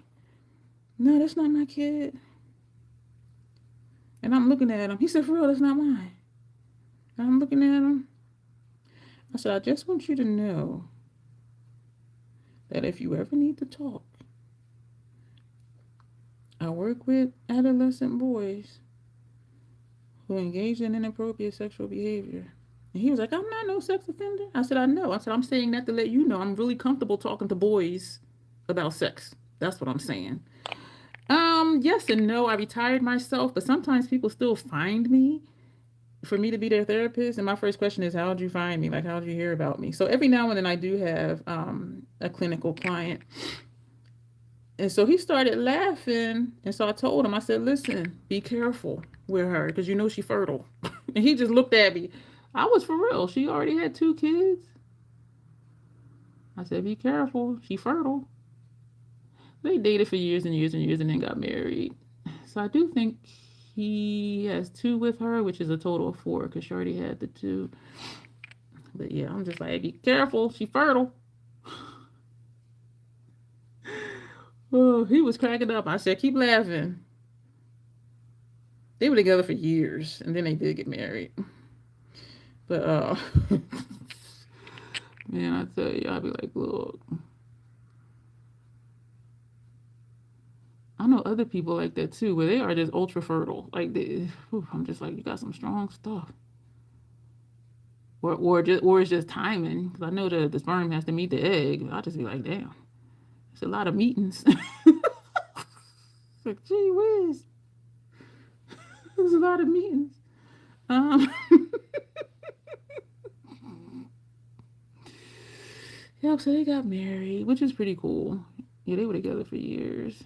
No, that's not my kid." And I'm looking at him. He said, "For real, that's not mine." And I'm looking at him. I said, "I just want you to know that if you ever need to talk, I work with adolescent boys who engage in inappropriate sexual behavior." And he was like, "I'm not no sex offender." I said, "I know." I said, "I'm saying that to let you know I'm really comfortable talking to boys about sex." That's what I'm saying. Yes and no. I retired myself, but sometimes people still find me for me to be their therapist. And my first question is, "How did you find me? Like, how did you hear about me?" So every now and then I do have a clinical client. And so he started laughing. And so I told him, I said, "Listen, be careful with her because you know she's fertile." And he just looked at me. I was for real. She already had two kids. I said, "Be careful. She fertile." They dated for years and years and years and then got married. So I do think he has two with her, which is a total of four because she already had the two. But yeah, I'm just like, be careful. She fertile. Oh, he was cracking up. I said, "Keep laughing." They were together for years and then they did get married. But man, I tell you, I'll be like, "Look, I know other people like that too, where they are just ultra fertile. Like I'm just like, you got some strong stuff." Or it's just timing. Because I know the sperm has to meet the egg. I'll just be like, "Damn, it's a lot of meetings." Like, gee whiz, there's a lot of meetings. Um, yeah, so they got married, which is pretty cool. Yeah, they were together for years.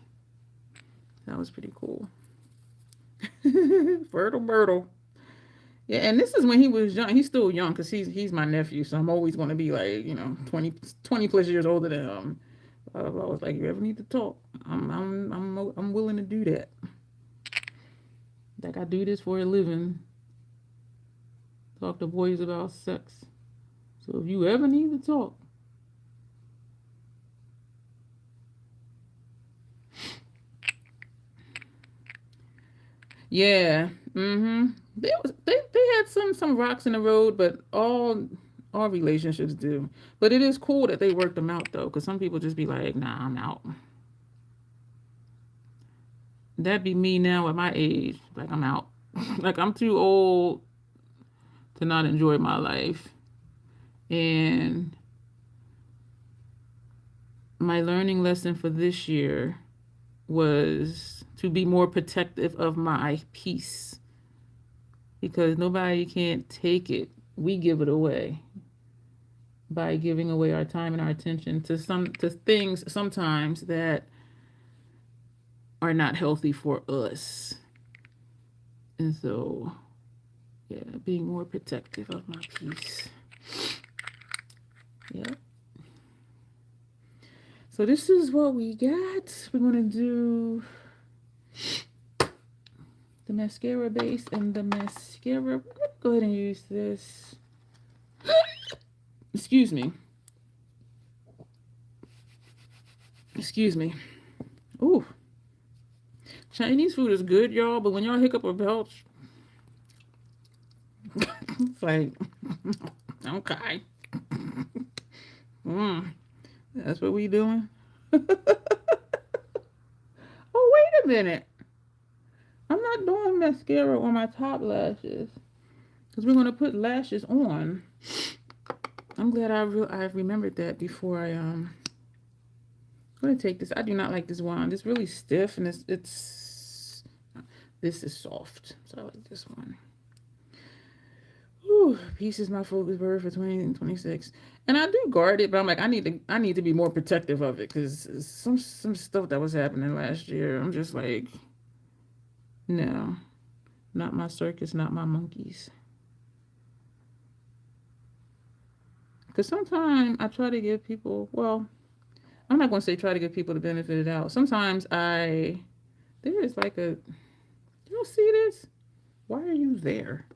That was pretty cool. Fertile Myrtle. Yeah, and this is when he was young. He's still young because he's my nephew, so I'm always going to be like, 20 plus years older than him. I was like, "You ever need to talk? I'm willing to do that. Like, I do this for a living. Talk to boys about sex. So if you ever need to talk." Yeah. Mm-hmm. They had some rocks in the road, but all relationships do. But it is cool that they worked them out though, because some people just be like, "Nah, I'm out." That'd be me now at my age. Like, I'm out. Like, I'm too old to not enjoy my life. And my learning lesson for this year was to be more protective of my peace, because nobody can't take it. We give it away by giving away our time and our attention to things sometimes that are not healthy for us. And so, yeah, being more protective of my peace. Yeah. So this is what we got. We're gonna do the mascara base and the mascara. We're gonna go ahead and use this. Excuse me. Excuse me. Ooh. Chinese food is good, y'all, but when y'all hiccup or belch, it's like, okay. That's what we doing? Oh, wait a minute. I'm not doing mascara on my top lashes, because we're going to put lashes on. I'm glad I remembered that before I'm going to take this. I do not like this wand. It's really stiff, and this is soft. So I like this one. Ooh, peace is my focus word for 2026. And I do guard it, but I'm like, I need to be more protective of it, because some stuff that was happening last year, I'm just like, no, not my circus, not my monkeys. Because sometimes I try to give people, well, I'm not going to say try to give people the benefit of the doubt. Sometimes there is like you don't see this? Why are you there?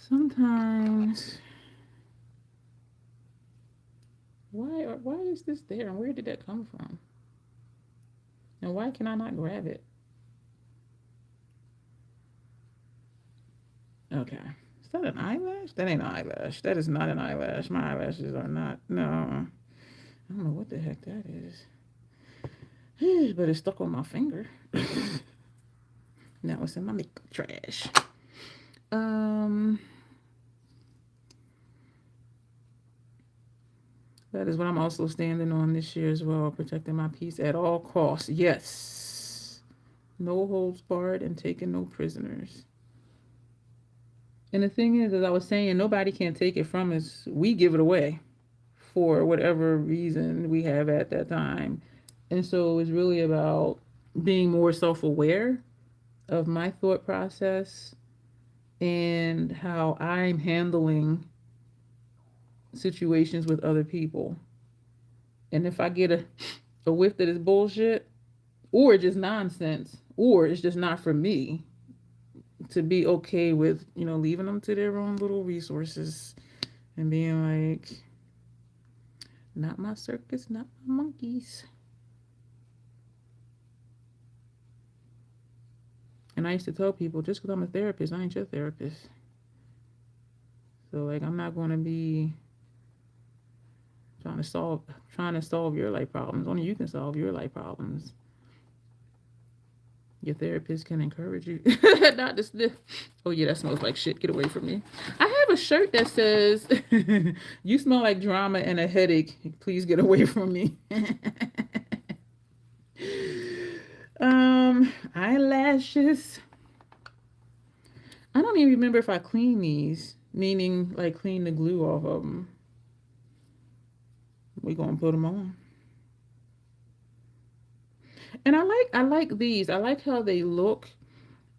Sometimes, why is this there, and where did that come from? And why can I not grab it? Okay. Is that an eyelash? That ain't an eyelash. That is not an eyelash. My eyelashes are not. No. I don't know what the heck that is. But it's stuck on my finger. Now it's in my makeup trash. That is what I'm also standing on this year as well, protecting my peace at all costs. Yes. No holds barred and taking no prisoners. And the thing is, as I was saying, nobody can take it from us. We give it away for whatever reason we have at that time. And so it's really about being more self-aware of my thought process and how I'm handling situations with other people. And if I get a whiff that is bullshit, or just nonsense, or it's just not for me, to be okay with, leaving them to their own little resources and being like, not my circus, not my monkeys. And I used to tell people, just because I'm a therapist, I ain't your therapist. So, like, I'm not going to be trying to solve your life problems. Only you can solve your life problems. Your therapist can encourage you. Not to sniff. Oh, yeah, that smells like shit. Get away from me. I have a shirt that says, you smell like drama and a headache. Please get away from me. Eyelashes. I don't even remember if I clean these, meaning like clean the glue off of them. We're going to put them on. And I like these. I like how they look,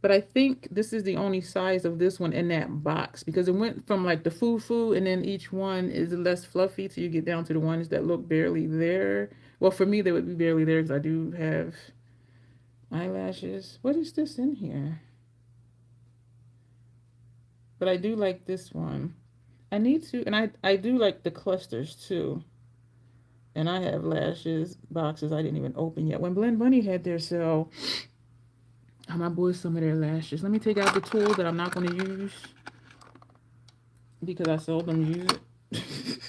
but I think this is the only size of this one in that box, because it went from like the foo-foo, and then each one is less fluffy till you get down to the ones that look barely there. Well, for me, they would be barely there because I do have eyelashes. What is this in here? But I do like this one. I need to, and I do like the clusters too. And I have lashes boxes I didn't even open yet. When Blend Bunny had their sale, I bought some of their lashes. Let me take out the tool that I'm not going to use because I seldom use it.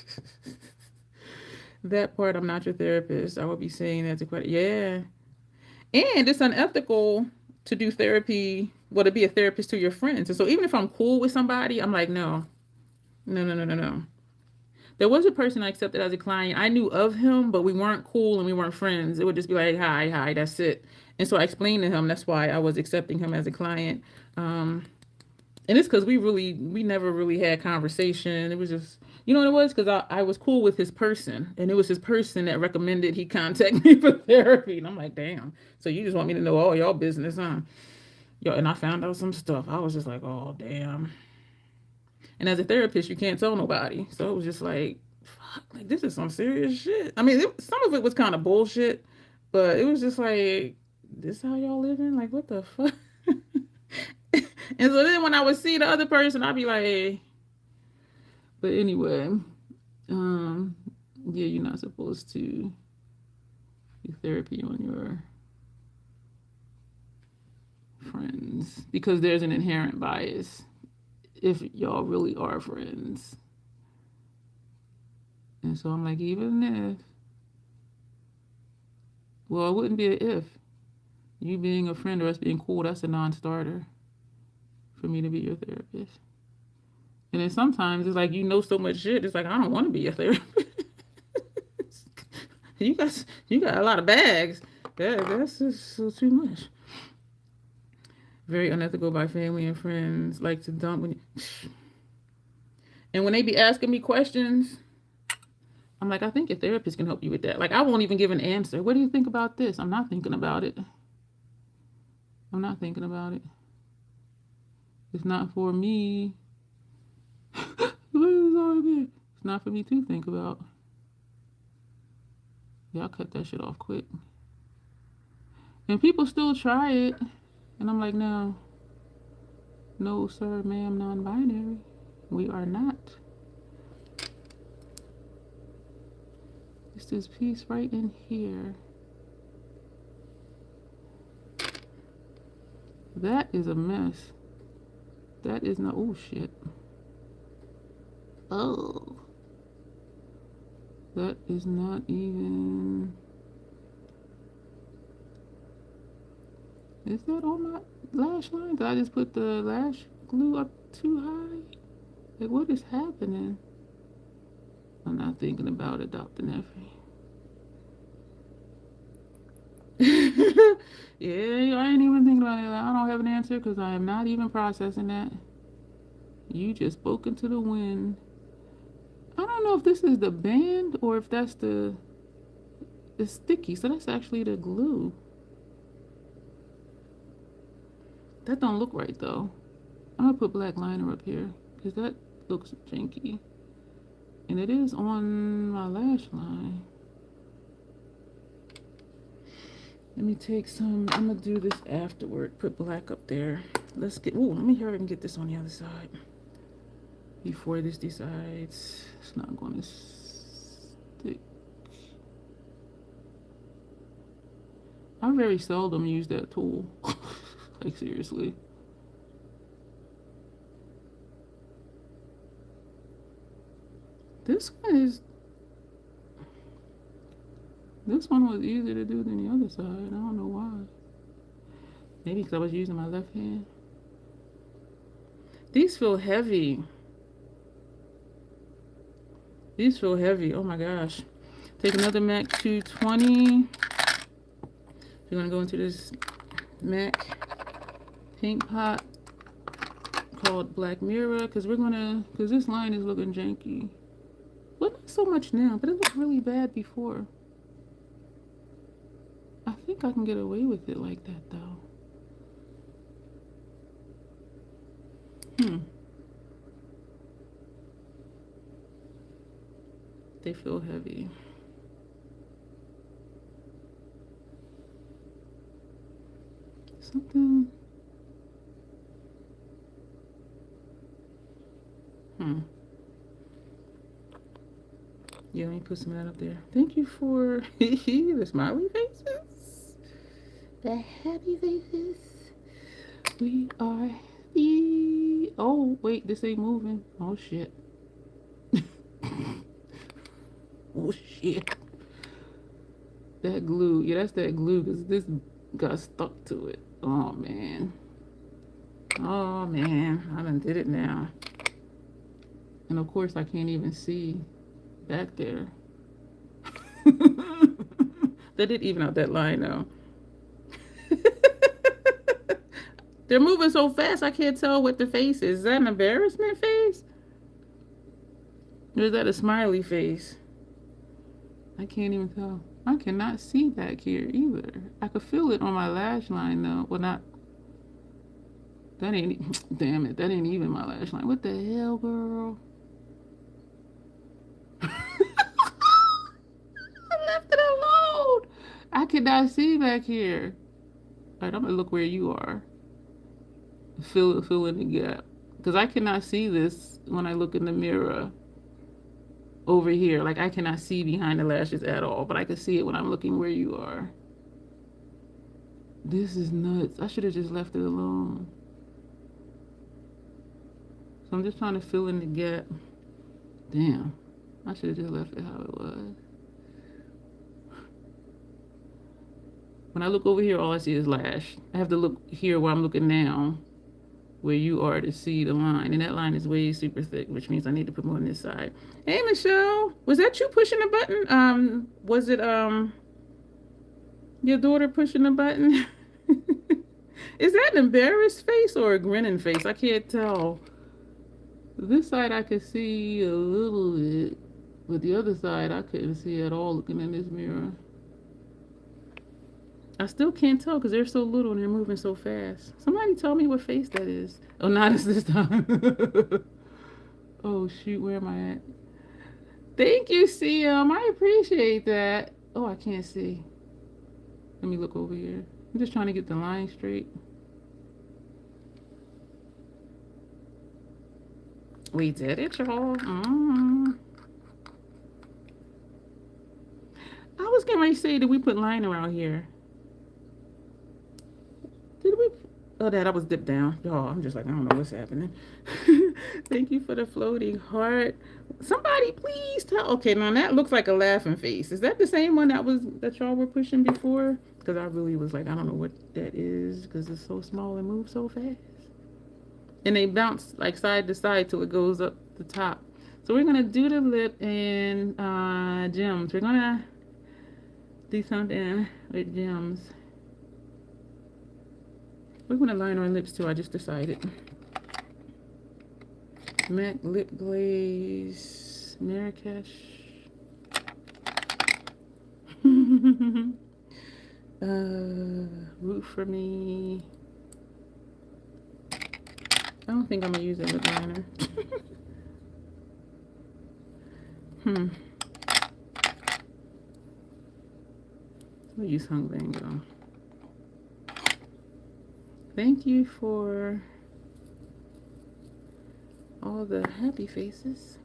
That part, I'm not your therapist. I would be saying that to quite, yeah. And it's unethical to do therapy, to be a therapist to your friends. And so even if I'm cool with somebody, I'm like, no. There was a person I accepted as a client. I knew of him, but we weren't cool and we weren't friends. It would just be like, hi, hi, that's it. And so I explained to him that's why I was accepting him as a client. And it's because we never really had conversation. It was just, you know what it was? Because I was cool with his person, and it was his person that recommended he contact me for therapy. And I'm like, damn. So you just want me to know all y'all business, huh? Yo, and I found out some stuff. I was just like, oh, damn. And as a therapist, you can't tell nobody. So it was just like, fuck, like this is some serious shit. I mean, some of it was kind of bullshit, but it was just like, this how y'all living? Like, what the fuck? And so then when I would see the other person, I'd be like, hey. But anyway, yeah, you're not supposed to do therapy on your friends because there's an inherent bias if y'all really are friends. And so I'm like, even if, well, it wouldn't be an if. You being a friend or us being cool, that's a non-starter for me to be your therapist. And then sometimes it's like, you know so much shit, it's like, I don't want to be your therapist. you got a lot of bags. That's just so too much. Very unethical by family and friends, like to dump when you... And when they be asking me questions, I'm like, I think your therapist can help you with that. Like, I won't even give an answer. What do you think about this? I'm not thinking about it. I'm not thinking about it. It's not for me. It's not for me to think about. Yeah, I'll cut that shit off quick. And people still try it. And I'm like, no, sir, ma'am, non-binary. We are not. It's this piece right in here. That is a mess. That is not, oh shit. Oh. That is not even... Is that on my lash line? Did I just put the lash glue up too high? Like, what is happening? I'm not thinking about it, Dr. Neffy. Yeah, I ain't even thinking about it. I don't have an answer because I am not even processing that. You just spoke into the wind. I don't know if this is the band or if that's the sticky. So that's actually the glue. That don't look right though. I'm gonna put black liner up here because that looks janky. And it is on my lash line. Let me take some, I'm gonna do this afterward. Put black up there. Let's get, ooh, let me hurry and get this on the other side. Before this decides it's not gonna stick. I very seldom use that tool. Like seriously. This one was easier to do than the other side. I don't know why. Maybe because I was using my left hand. These feel heavy. These feel heavy. Oh my gosh. Take another MAC 220. We're gonna go into this MAC pink pot called Black Mirror because this line is looking janky. Well, not so much now, but it looked really bad before. I think I can get away with it like that though. They feel heavy. Something. Yeah, let me put some of that up there. Thank you for the smiley faces. The happy faces. We are the... Oh, wait, this ain't moving. Oh, shit. Oh, shit. That glue. Yeah, that's that glue because this got stuck to it. Oh, man. Oh, man. I done did it now. And, of course, I can't even see back there. They did even out that line though. They're moving so fast I can't tell what the face is. Is that an embarrassment face? Or is that a smiley face? I can't even tell. I cannot see back here either. I could feel it on my lash line though. Well, not. That ain't. Damn it. That ain't even my lash line. What the hell, girl? I left it alone. I cannot see back here. All right, I'm gonna look where you are. Fill in the gap. Because I cannot see this when I look in the mirror. Over here, like I cannot see behind the lashes at all, but I can see it when I'm looking where you are. This is nuts. I should have just left it alone. So I'm just trying to fill in the gap. Damn, I should have just left it how it was. When I look over here, all I see is lash. I have to look here where I'm looking now, where you are, to see the line, and that line is way super thick, which means I need to put more on this side. Hey Michelle, was that you pushing the button? Was it your daughter pushing the button? Is that an embarrassed face or a grinning face? I can't tell. This side I could see a little bit, but the other side I couldn't see at all looking in this mirror. I still can't tell because they're so little and they're moving so fast. Somebody tell me what face that is. Oh, not this time. Oh, shoot. Where am I at? Thank you, CM. I appreciate that. Oh, I can't see. Let me look over here. I'm just trying to get the line straight. We did it, y'all. I was getting ready to say that we put line around here. Did we? Oh, that was dipped down. Y'all, I'm just like, I don't know what's happening. Thank you for the floating heart. Somebody please tell. Okay, now that looks like a laughing face. Is that the same one that y'all were pushing before? Because I really was like, I don't know what that is because it's so small and moves so fast. And they bounce like side to side till it goes up the top. So we're gonna do the lip in gems. We're gonna do something with gems. We're gonna line our lips too, I just decided. Matte Lip Glaze, Marrakesh. Root for Me. I don't think I'm gonna use a lip liner. I'll use Hung Bango. Thank you for all the happy faces.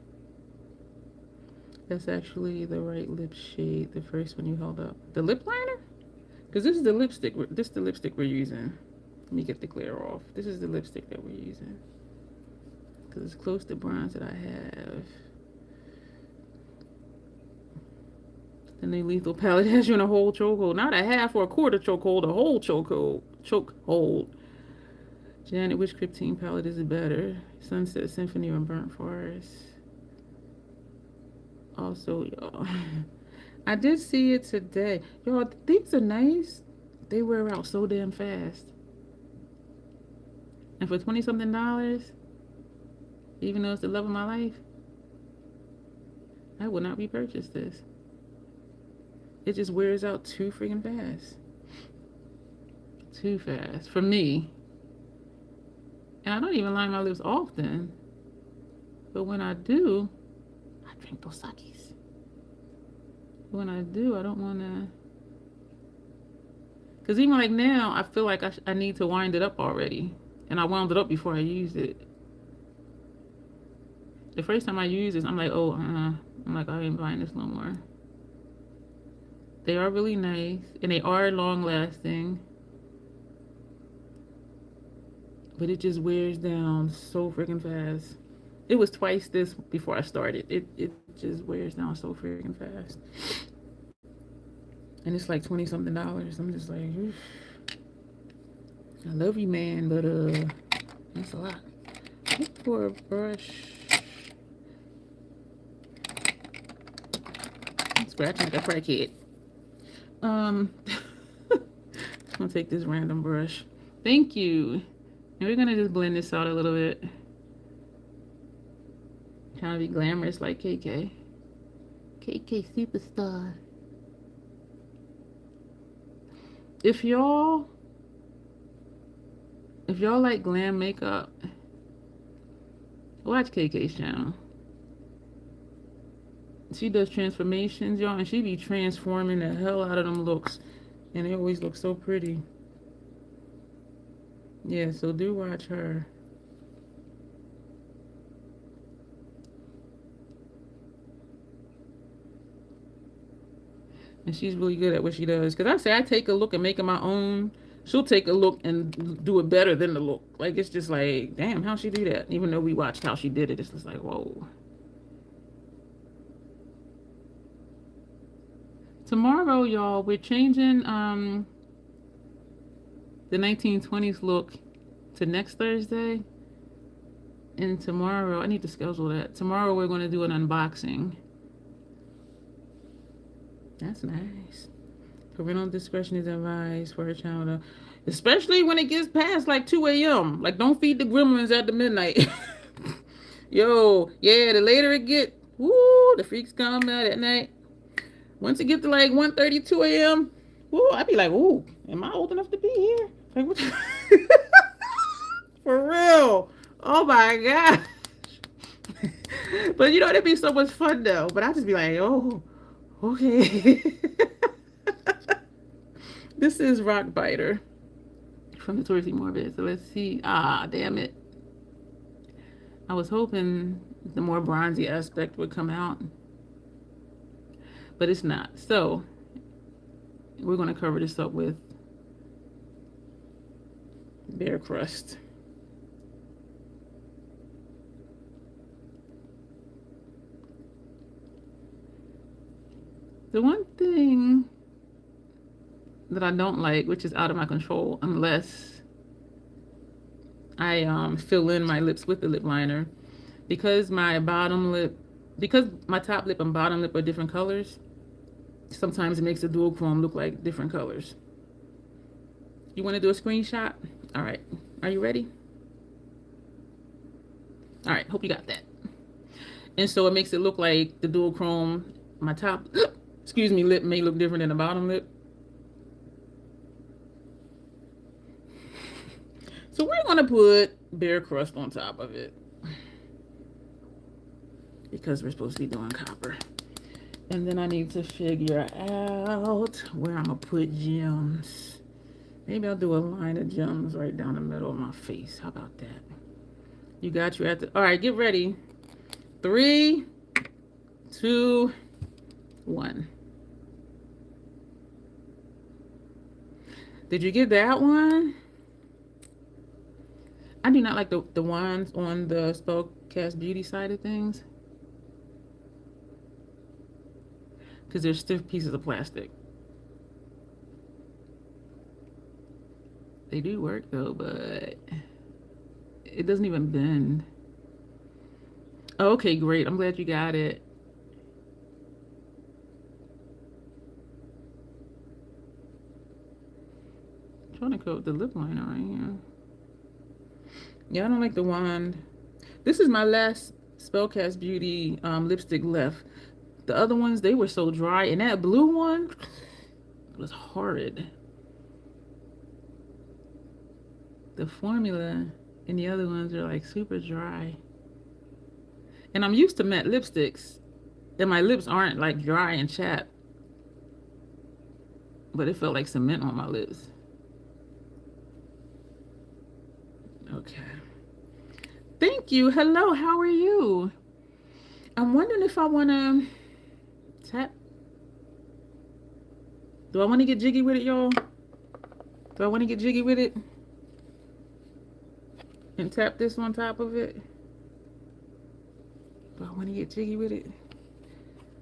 That's actually the right lip shade, the first one you held up. The lip liner? Because this is the lipstick. This is the lipstick we're using. Let me get the glare off. This is the lipstick that we're using. Because it's close to bronze that I have. The new Lethal palette has you in a whole chokehold. Not a half or a quarter chokehold, a whole chokehold. Janet, which Cryptine palette is it better? Sunset Symphony or Burnt Forest? Also, y'all, I did see it today. Y'all, these are nice. They wear out so damn fast. And for $20-something, even though it's the love of my life, I will not repurchase this. It just wears out too freaking fast. Too fast for me. And I don't even line my lips often. But when I do, I drink those sakis. When I do, I don't want to. Because even like now, I feel like I need to wind it up already. And I wound it up before I used it. The first time I used this, I'm like, oh, I'm like, I ain't buying this no more. They are really nice. And they are long lasting. But it just wears down so freaking fast. It was twice this before I started. It just wears down so freaking fast. And it's like $20-something. I'm just like, oof. I love you, man, but that's a lot. Look for a brush. scratching like a crackhead. I'm gonna take this random brush. Thank you. And we're gonna just blend this out a little bit. Trying to be glamorous like KK. KK superstar. If y'all like glam makeup, watch KK's channel. She does transformations, y'all, and she be transforming the hell out of them looks. And they always look so pretty. Yeah, so do watch her. And she's really good at what she does. Because I say I take a look and make it my own. She'll take a look and do it better than the look. Like, it's just like, damn, how'd she do that? Even though we watched how she did it, it's just like, whoa. Tomorrow, y'all, we're changing the 1920s look to next Thursday. And tomorrow, I need to schedule that. Tomorrow, we're going to do an unboxing. That's nice. Parental discretion is advised for her child, especially when it gets past like 2 a.m. Like, don't feed the gremlins at the midnight. Yo, yeah, the later it get, woo, the freaks come out at night. Once it get to like 1:30, 2 a.m., woo, I'd be like, ooh, am I old enough to be here? Like, what? For real. Oh my gosh. But you know, it'd be so much fun though. But I'd just be like, oh, okay. This is Rock Biter from the Touristy Morbid. So let's see. Ah, damn it. I was hoping the more bronzy aspect would come out, but it's not. So we're going to cover this up with Bare Crust. The one thing that I don't like, which is out of my control, unless I fill in my lips with the lip liner, because my top lip and bottom lip are different colors. Sometimes it makes the dual chrome look like different colors. You want to do a screenshot? All right. Are you ready? All right. Hope you got that. And so it makes it look like the dual chrome, my top, excuse me, lip may look different than the bottom lip. So we're going to put Bare Crust on top of it, because we're supposed to be doing copper. And then I need to figure out where I'm going to put gems. Maybe I'll do a line of gems right down the middle of my face. How about that? You got your all right, get ready. 3, 2, 1. Did you get that one? I do not like the wands on the Spellcast Beauty side of things, because they're stiff pieces of plastic. They do work though, but it doesn't even bend. Oh, okay, great. I'm glad you got it. I'm trying to coat the lip liner right here. Yeah, I don't like the wand. This is my last Spellcast Beauty lipstick left. The other ones, they were so dry. And that blue one was horrid. The formula and the other ones are like super dry. And I'm used to matte lipsticks, and my lips aren't like dry and chapped. But it felt like cement on my lips. Okay. Thank you. Hello, how are you? I'm wondering if I want to tap. Do I want to get jiggy with it, y'all? Do I want to get jiggy with it? And tap this on top of it? Do I want to get jiggy with it?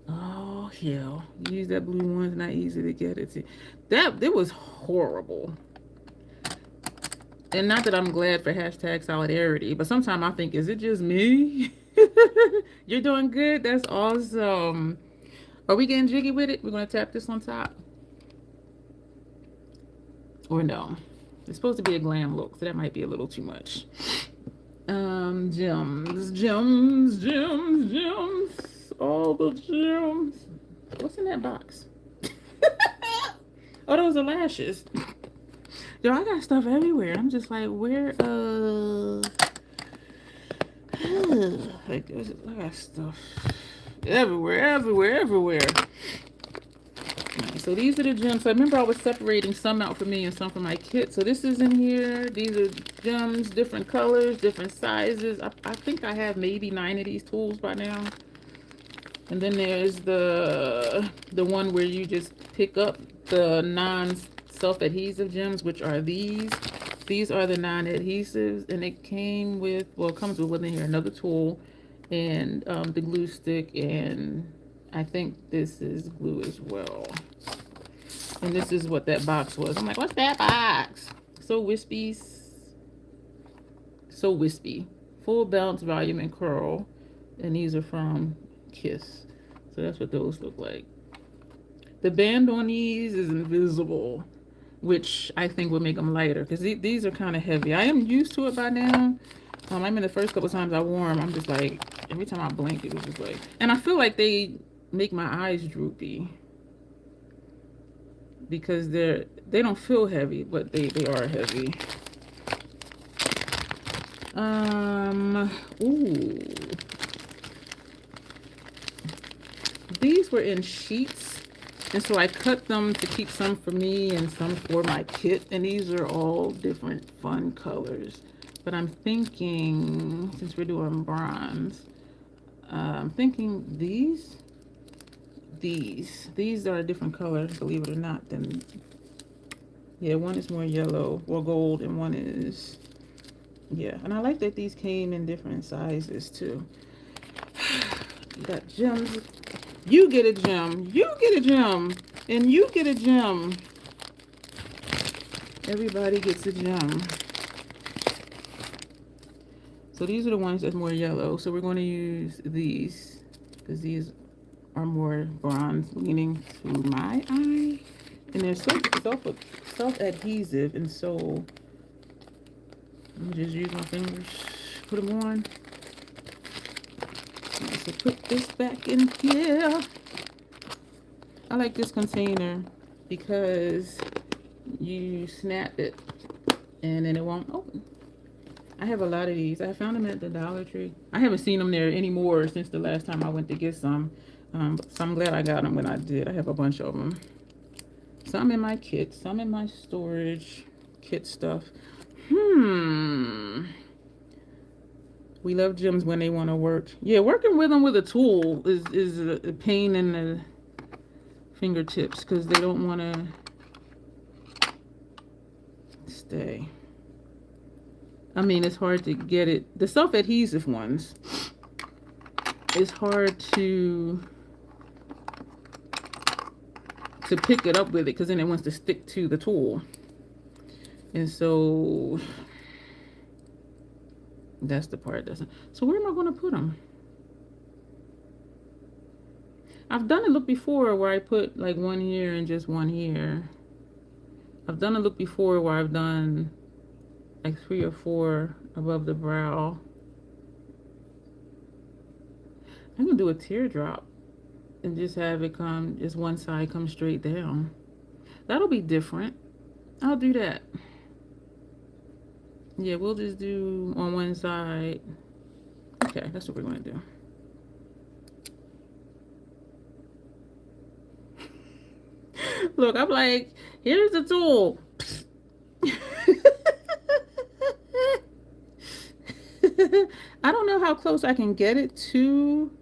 Oh, hell. Use that blue one. It's not easy to get it. It was horrible. And not that I'm glad for hashtag solidarity, but sometimes I think, is it just me? You're doing good? That's awesome. Are we getting jiggy with it? We're gonna tap this on top. Or no. It's supposed to be a glam look, so that might be a little too much. Gems. All the gems. What's in that box? Oh, those are lashes. Yo, I got stuff everywhere. I'm just like, where, like, I got stuff everywhere. So these are the gems. So I remember I was separating some out for me and some for my kit. So this is in here. These are gems, different colors, different sizes. I think I have maybe 9 of these tools by now. And then there's the one where you just pick up the non-self-adhesive gems, which are these. These are the non-adhesives, and it came with, well, it comes with within here another tool and the glue stick, and I think this is glue as well. And this is what that box was. I'm like, what's that box? So wispy. So wispy. Full bounce, volume, and curl. And these are from Kiss. So that's what those look like. The band on these is invisible, which I think would make them lighter, because these are kind of heavy. I am used to it by now. I mean, the first couple times I wore them, I'm just like, every time I blink, it was just like, and I feel like they make my eyes droopy because they don't feel heavy, but they are heavy. Ooh. These were in sheets, and so I cut them to keep some for me and some for my kit, and these are all different fun colors. But I'm thinking, since we're doing bronze, I'm thinking these are a different color, believe it or not. Than, yeah, one is more yellow or gold, and one is, yeah. And I like that these came in different sizes too. You got gems. You get a gem. You get a gem. And you get a gem. Everybody gets a gem. So these are the ones that's more yellow. So we're going to use these because these are more bronze leaning to my eye. And they're self-adhesive. And so I'm just use my fingers, put them on. So put this back in here. I like this container because you snap it and then it won't open. I have a lot of these. I found them at the Dollar Tree. I haven't seen them there anymore since the last time I went to get some. So I'm glad I got them when I did. I have a bunch of them. Some in my kit, some in my storage kit stuff. We love gems when they want to work. Yeah, working with them with a tool is a pain in the fingertips because they don't want to stay. I mean, it's hard to get it. The self-adhesive ones, it's hard to pick it up with it because then it wants to stick to the tool. And so that's the part that doesn't. So where am I going to put them? I've done a look before where I put like one here and just one here. I've done a look before where I've done like 3 or 4 above the brow. I'm gonna do a teardrop and just have it come, just one side come straight down. That'll be different. I'll do that. Yeah, we'll just do on one side. Okay, that's what we're gonna do. Look, I'm like, here's the tool. I don't know how close I can get it to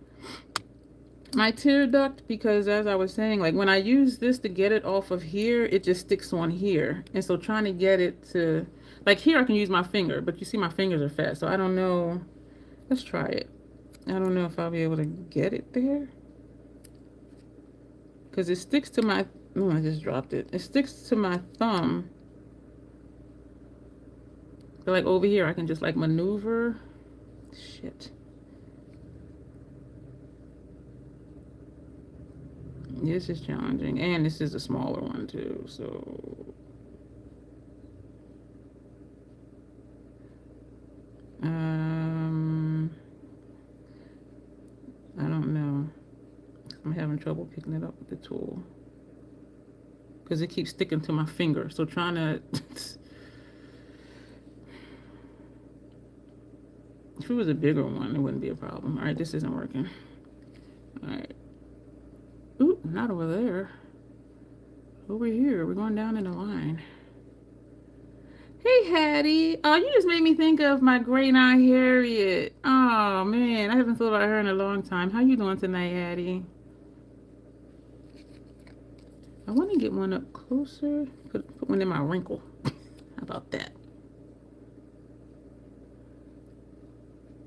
my tear duct because as I was saying, like when I use this to get it off of here, it just sticks on here. And so trying to get it to, like here I can use my finger, but you see my fingers are fat. So I don't know. Let's try it. I don't know if I'll be able to get it there. Because it sticks to my, oh, I just dropped it. It sticks to my thumb. But like over here, I can just like maneuver. Shit. This is challenging, and this is a smaller one too, so I don't know. I'm having trouble picking it up with the tool because it keeps sticking to my finger. So trying to if it was a bigger one, it wouldn't be a problem. All right, this isn't working. All right. Ooh, not over there. Over here. We're going down in the line. Hey, Hattie. Oh, you just made me think of my great aunt Harriet. Oh, man. I haven't thought about her in a long time. How you doing tonight, Hattie? I want to get one up closer. Put one in my wrinkle. How about that?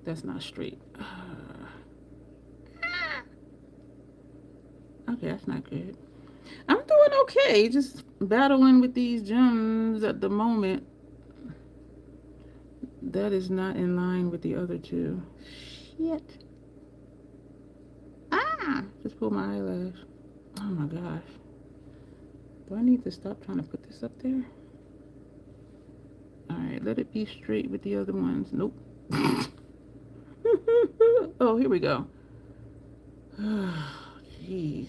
That's not straight. Okay, that's not good. I'm doing okay. Just battling with these gems at the moment. That is not in line with the other two. Shit. Ah! Just pulled my eyelash. Oh my gosh. Do I need to stop trying to put this up there? Alright, let it be straight with the other ones. Nope. Oh, here we go. Jeez.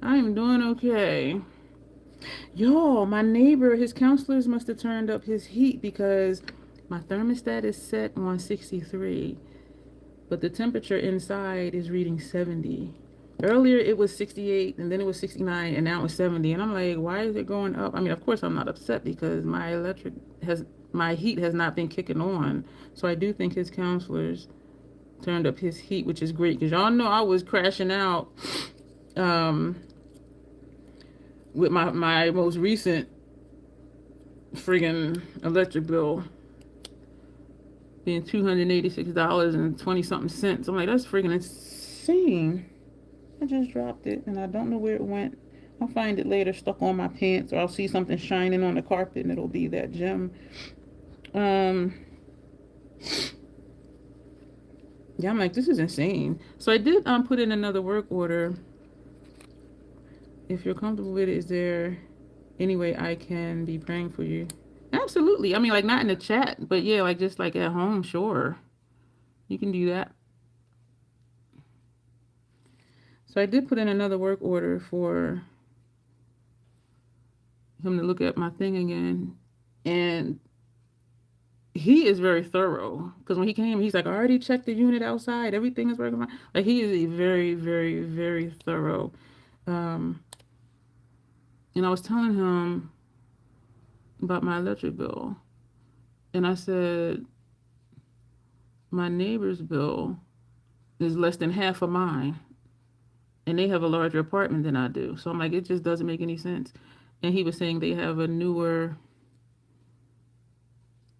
I am doing okay. Yo, my neighbor, his counselors must have turned up his heat because my thermostat is set on 63, but the temperature inside is reading 70. Earlier it was 68, and then it was 69, and now it's 70. And I'm like, why is it going up? I mean, of course I'm not upset because my heat has not been kicking on. So I do think his counselors turned up his heat, which is great because y'all know I was crashing out with my most recent friggin' electric bill being $286 and 20 something cents. I'm like, that's friggin' insane. I just dropped it and I don't know where it went. I'll find it later stuck on my pants, or I'll see something shining on the carpet and it'll be that gem. Yeah, I'm like, this is insane. So I did put in another work order. If you're comfortable with it, is there any way I can be praying for you? Absolutely. I mean, like, not in the chat, but yeah, like, just like at home, sure. You can do that. So I did put in another work order for him to look at my thing again. And he is very thorough. Because when he came, he's like, I already checked the unit outside. Everything is working fine. Like, he is a very, very, very thorough. And I was telling him about my electric bill. And I said, my neighbor's bill is less than half of mine. And they have a larger apartment than I do. So I'm like, it just doesn't make any sense. And he was saying they have a newer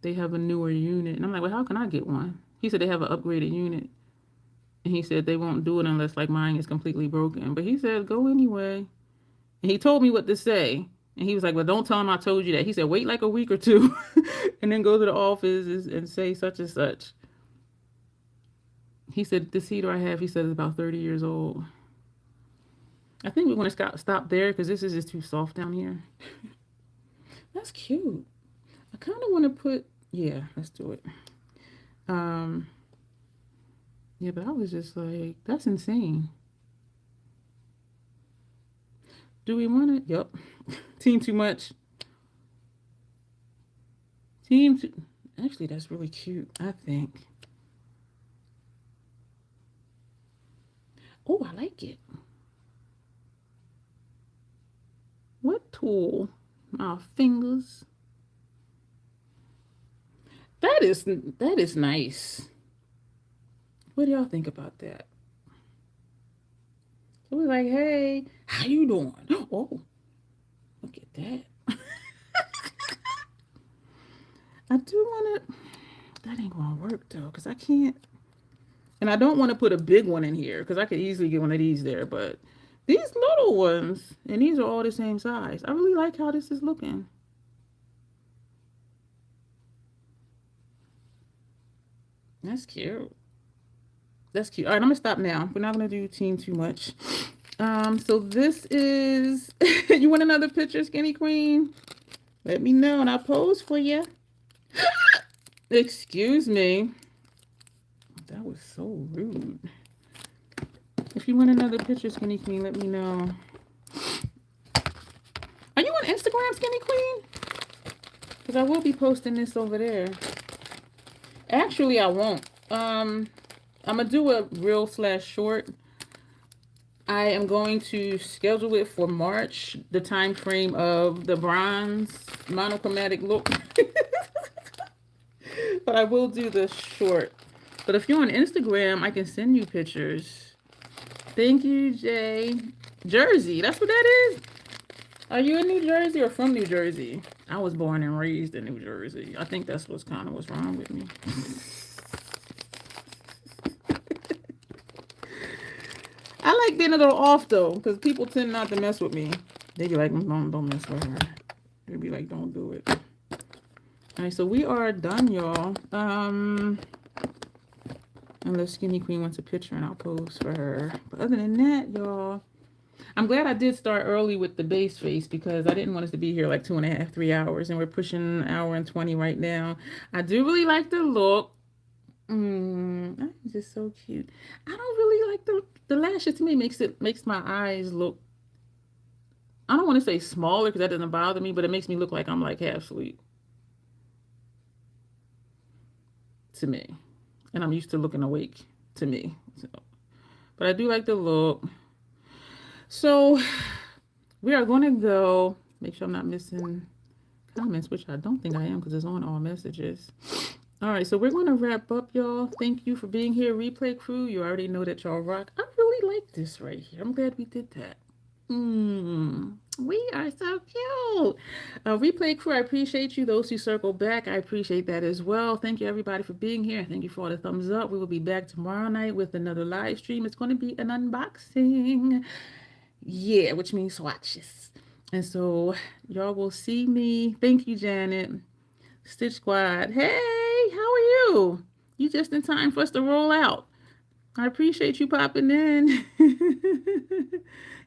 unit. And I'm like, well, how can I get one? He said they have an upgraded unit. And he said they won't do it unless like mine is completely broken. But he said, go anyway. And he told me what to say. And he was like, well, don't tell him I told you that. He said, wait like a week or two and then go to the office and say such and such. He said, this heater I have, he said, is about 30 years old. I think we're going to stop there because this is just too soft down here. That's cute. I kind of want to put, yeah, let's do it. Yeah, but I was just like, that's insane. Do we want it? Yep. Team too much. Actually, that's really cute, I think. Oh, I like it. What tool? My fingers. That is nice. What do y'all think about that? It was like, hey, how you doing? Oh, look at that. I do want to, that ain't going to work though, because I can't, and I don't want to put a big one in here, because I could easily get one of these there, but these little ones, and these are all the same size. I really like how this is looking. That's cute. That's cute. All right, I'm going to stop now. We're not going to do team too much. So this is, you want another picture, Skinny Queen? Let me know and I'll pose for you. Excuse me. That was so rude. If you want another picture, Skinny Queen, let me know. Are you on Instagram, Skinny Queen? Because I will be posting this over there. Actually, I won't. I'm gonna do a reel/short. I am going to schedule it for March, the time frame of the bronze monochromatic look. But I will do the short. But if you're on Instagram, I can send you pictures. Thank you, Jay. Jersey, that's what that is? Are you in New Jersey or from New Jersey? I was born and raised in New Jersey. I think that's what's kind of what's wrong with me. I like being a little off though, because people tend not to mess with me. They be like, don't mess with her. They be like, don't do it. All right, so we are done, y'all. Unless Skinny Queen wants a picture and I'll pose for her. But other than that, y'all, I'm glad I did start early with the base face because I didn't want us to be here like 2.5, 3 hours, and we're pushing an hour and 20 right now. I do really like the look. I'm just so cute. I don't really like the lashes. To me, makes my eyes look. I don't want to say smaller because that doesn't bother me, but it makes me look like I'm like half asleep. To me, and I'm used to looking awake. To me, so. But I do like the look. So we are going to go. Make sure I'm not missing comments, which I don't think I am because it's on all messages. All right, so we're going to wrap up, y'all. Thank you for being here, Replay Crew. You already know that y'all rock. I really like this right here. I'm glad we did that. We are so cute. Replay Crew, I appreciate you. Those who circle back, I appreciate that as well. Thank you, everybody, for being here. Thank you for all the thumbs up. We will be back tomorrow night with another live stream. It's going to be an unboxing. Yeah, which means swatches. And so y'all will see me. Thank you, Janet. Stitch Squad. Hey, how are you? You just in time for us to roll out. I appreciate you popping in.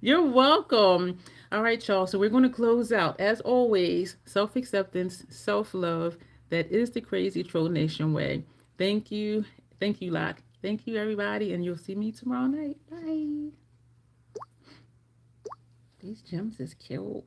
You're welcome. All right, y'all. So we're going to close out. As always, self-acceptance, self-love. That is the Crazy Troll Nation way. Thank you. Thank you, Locke. Thank you, everybody. And you'll see me tomorrow night. Bye. These gems is cute.